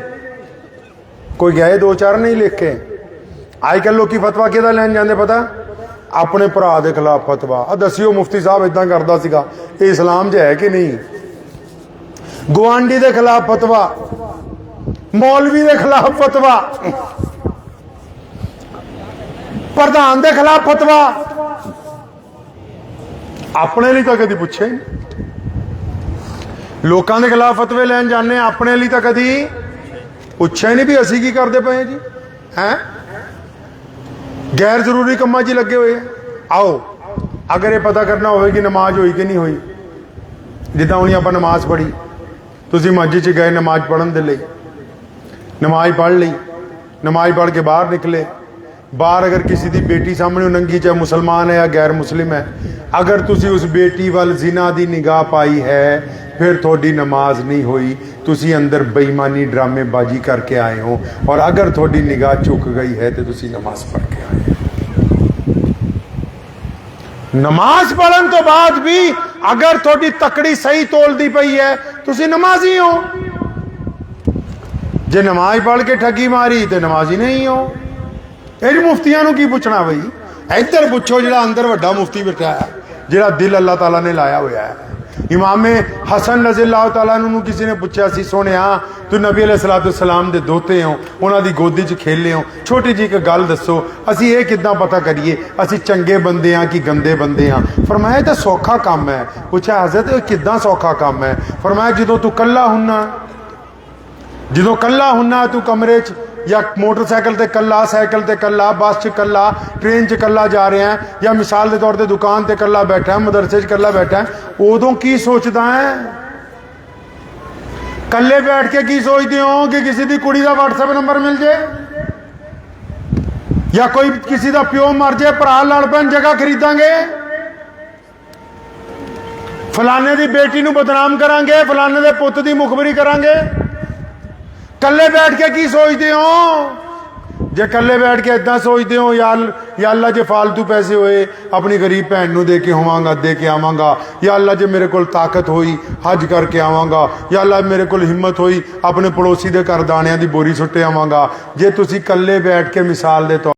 कोई गए, दो चार नहीं लिख के। अजकल लोग फतवा कि लैन जाते पता? अपने भरा के खिलाफ फतवा। दसियो मुफ्ती साहब इदा करता सीगा, ये इस्लाम च है कि नहीं? गुआंढी के खिलाफ फतवा, ਮੌਲਵੀ ਦੇ ਖਿਲਾਫ ਫਤਵਾ, ਪ੍ਰਧਾਨ ਦੇ ਖਿਲਾਫ ਫਤਵਾ, ਆਪਣੇ ਲਈ ਤਾਂ ਕਦੀ ਪੁੱਛਿਆ ਹੀ ਨਹੀਂ। ਲੋਕਾਂ ਦੇ ਖਿਲਾਫ ਫਤਵੇ ਲੈਣ ਜਾਂਦੇ, ਆਪਣੇ ਲਈ ਤਾਂ ਕਦੀ ਪੁੱਛਿਆ ਹੀ ਨਹੀਂ ਵੀ ਅਸੀਂ ਕੀ ਕਰਦੇ ਪਏ ਹਾਂ ਜੀ। ਹੈ ਗੈਰ ਜ਼ਰੂਰੀ ਕੰਮਾਂ 'ਚ ਲੱਗੇ ਹੋਏ ਆ। ਆਓ ਅਗਰ ਇਹ ਪਤਾ ਕਰਨਾ ਹੋਵੇ ਕਿ ਨਮਾਜ਼ ਹੋਈ ਕਿ ਨਹੀਂ ਹੋਈ, ਜਿੱਦਾਂ ਹੁਣ ਆਪਾਂ ਨਮਾਜ਼ ਪੜ੍ਹੀ, ਤੁਸੀਂ ਮਸਜਿਦ 'ਚ ਗਏ ਨਮਾਜ਼ ਪੜ੍ਹਨ ਦੇ ਲਈ, ਨਮਾਜ਼ ਪੜ੍ਹ ਲਈ, ਨਮਾਜ਼ ਪੜ੍ਹ ਕੇ ਬਾਹਰ ਨਿਕਲੇ, ਬਾਹਰ ਅਗਰ ਕਿਸੇ ਦੀ ਬੇਟੀ ਸਾਹਮਣੇ ਨੰਗੀ, ਚਾਹੇ ਮੁਸਲਮਾਨ ਹੈ ਜਾਂ ਗੈਰ ਮੁਸਲਿਮ ਹੈ, ਅਗਰ ਤੁਸੀਂ ਉਸ ਬੇਟੀ ਵੱਲ ਜ਼ਿਨਾ ਦੀ ਨਿਗਾਹ ਪਾਈ ਹੈ, ਫਿਰ ਤੁਹਾਡੀ ਨਮਾਜ਼ ਨਹੀਂ ਹੋਈ, ਤੁਸੀਂ ਅੰਦਰ ਬੇਈਮਾਨੀ ਡਰਾਮੇਬਾਜ਼ੀ ਕਰਕੇ ਆਏ ਹੋ। ਔਰ ਅਗਰ ਤੁਹਾਡੀ ਨਿਗਾਹ ਝੁਕ ਗਈ ਹੈ ਤੇ ਤੁਸੀਂ ਨਮਾਜ਼ ਪੜ੍ਹ ਕੇ ਆਏ ਹੋ। ਨਮਾਜ਼ ਪੜ੍ਹਨ ਤੋਂ ਬਾਅਦ ਵੀ ਅਗਰ ਤੁਹਾਡੀ ਤਕੜੀ ਸਹੀ ਤੋਲਦੀ ਪਈ ਹੈ, ਤੁਸੀਂ ਨਮਾਜ਼ੀ ਹੋ। ਜੇ ਨਮਾਜ਼ ਪੜ੍ਹ ਕੇ ਠੱਗੀ ਮਾਰੀ ਤੇ ਨਮਾਜ਼ੀ ਨਹੀਂ ਹੋ। ਇਹ ਮੁਫਤੀਆਂ ਨੂੰ ਕੀ ਪੁੱਛਣਾ ਬਈ? ਇੱਧਰ ਪੁੱਛੋ ਜਿਹੜਾ ਅੰਦਰ ਵੱਡਾ ਮੁਫਤੀ ਬੈਠਾ ਹੈ, ਜਿਹੜਾ ਦਿਲ ਅੱਲਾਹ ਤਾਲਾ ਨੇ ਲਾਇਆ ਹੋਇਆ ਹੈ। ਇਮਾਮੇ ਹਸਨ ਰਜ਼ੀਅੱਲਾਹੁ ਤਾਲਾ ਨੂੰ ਕਿਸੇ ਨੇ ਪੁੱਛਿਆ ਸੀ, ਸੋਹਣਿਆ ਤੂੰ ਨਬੀ अलैहिस्सलाम ਦੇ ਦੋਤੇ ਹੋ, ਉਹਨਾਂ ਦੀ ਗੋਦੀ 'ਚ ਖੇਲੇ ਹੋ, ਛੋਟੀ ਜਿਹੀ ਇੱਕ ਗੱਲ ਦੱਸੋ, ਅਸੀਂ ਇਹ ਕਿੱਦਾਂ ਪਤਾ ਕਰੀਏ ਅਸੀਂ ਚੰਗੇ ਬੰਦੇ ਹਾਂ ਕਿ ਗੰਦੇ ਬੰਦੇ ਹਾਂ? ਫਰਮਾਇਆ ਇਹ ਤਾਂ ਸੌਖਾ ਕੰਮ ਹੈ। ਪੁੱਛਿਆ ਹਜ਼ਰਤ ਇਹ ਕਿੱਦਾਂ ਸੌਖਾ ਕੰਮ ਹੈ? ਫਰਮਾਇਆ ਜਦੋਂ ਤੂੰ ਕੱਲਾ ਹੁੰਨਾ, ਤੂੰ ਕਮਰੇ 'ਚ ਜਾਂ ਮੋਟਰਸਾਈਕਲ ਤੇ ਕੱਲਾ, ਸਾਈਕਲ ਤੇ ਕੱਲਾ, ਬੱਸ 'ਚ ਕੱਲਾ, ਟ੍ਰੇਨ 'ਚ ਕੱਲਾ ਜਾ ਰਿਹਾ ਹੈ, ਜਾਂ ਮਿਸਾਲ ਦੇ ਤੌਰ ਤੇ ਦੁਕਾਨ ਤੇ ਕੱਲਾ ਬੈਠਾ ਹੈ, ਮਦਰਸੇ 'ਚ ਕੱਲਾ ਬੈਠਾ ਹੈ, ਉਦੋਂ ਕੀ ਸੋਚਦਾ ਹੈ? ਕੱਲੇ ਬੈਠ ਕੇ ਕੀ ਸੋਚਦੇ ਹੋ ਕਿ ਕਿਸੇ ਦੀ ਕੁੜੀ ਦਾ WhatsApp ਨੰਬਰ ਮਿਲ ਜੇ, ਜਾਂ ਕੋਈ ਕਿਸੇ ਦਾ ਪਿਓ ਮਰ ਜਾਏ, ਭਰਾ ਲੜ ਪੈਣ, ਜਗ੍ਹਾ ਖਰੀਦਾਂਗੇ, ਫਲਾਣੇ ਦੀ ਬੇਟੀ ਨੂੰ ਬਦਨਾਮ ਕਰਾਂਗੇ, ਫਲਾਣੇ ਦੇ ਪੁੱਤ ਦੀ ਮੁਖਬਰੀ ਕਰਾਂਗੇ। ਕੱਲੇ ਬੈਠ ਕੇ ਕੀ ਸੋਚਦੇ ਹੋ? ਜੇ ਕੱਲੇ ਬੈਠ ਕੇ ਇਦਾਂ ਸੋਚਦੇ ਹੋ, ਯਾ ਅੱਲਾ ਜੇ ਫालतू ਪੈਸੇ ਹੋਏ ਆਪਣੀ ਗਰੀਬ ਭੈਣ ਨੂੰ ਦੇ ਕੇ ਆਵਾਂਗਾ, ਯਾ ਅੱਲਾ ਜੇ ਮੇਰੇ ਕੋਲ ਤਾਕਤ ਹੋਈ ਹਜ ਕਰਕੇ ਆਵਾਂਗਾ, ਯਾ ਅੱਲਾ ਮੇਰੇ ਕੋਲ ਹਿੰਮਤ ਹੋਈ ਆਪਣੇ ਪੜੋਸੀ ਦੇ ਘਰ ਦਾਣਿਆਂ ਦੀ ਬੋਰੀ ਸੁੱਟ ਆਵਾਂਗਾ। ਜੇ ਤੁਸੀਂ ਕੱਲੇ ਬੈਠ ਕੇ ਮਿਸਾਲ ਦੇ ਤੌਰ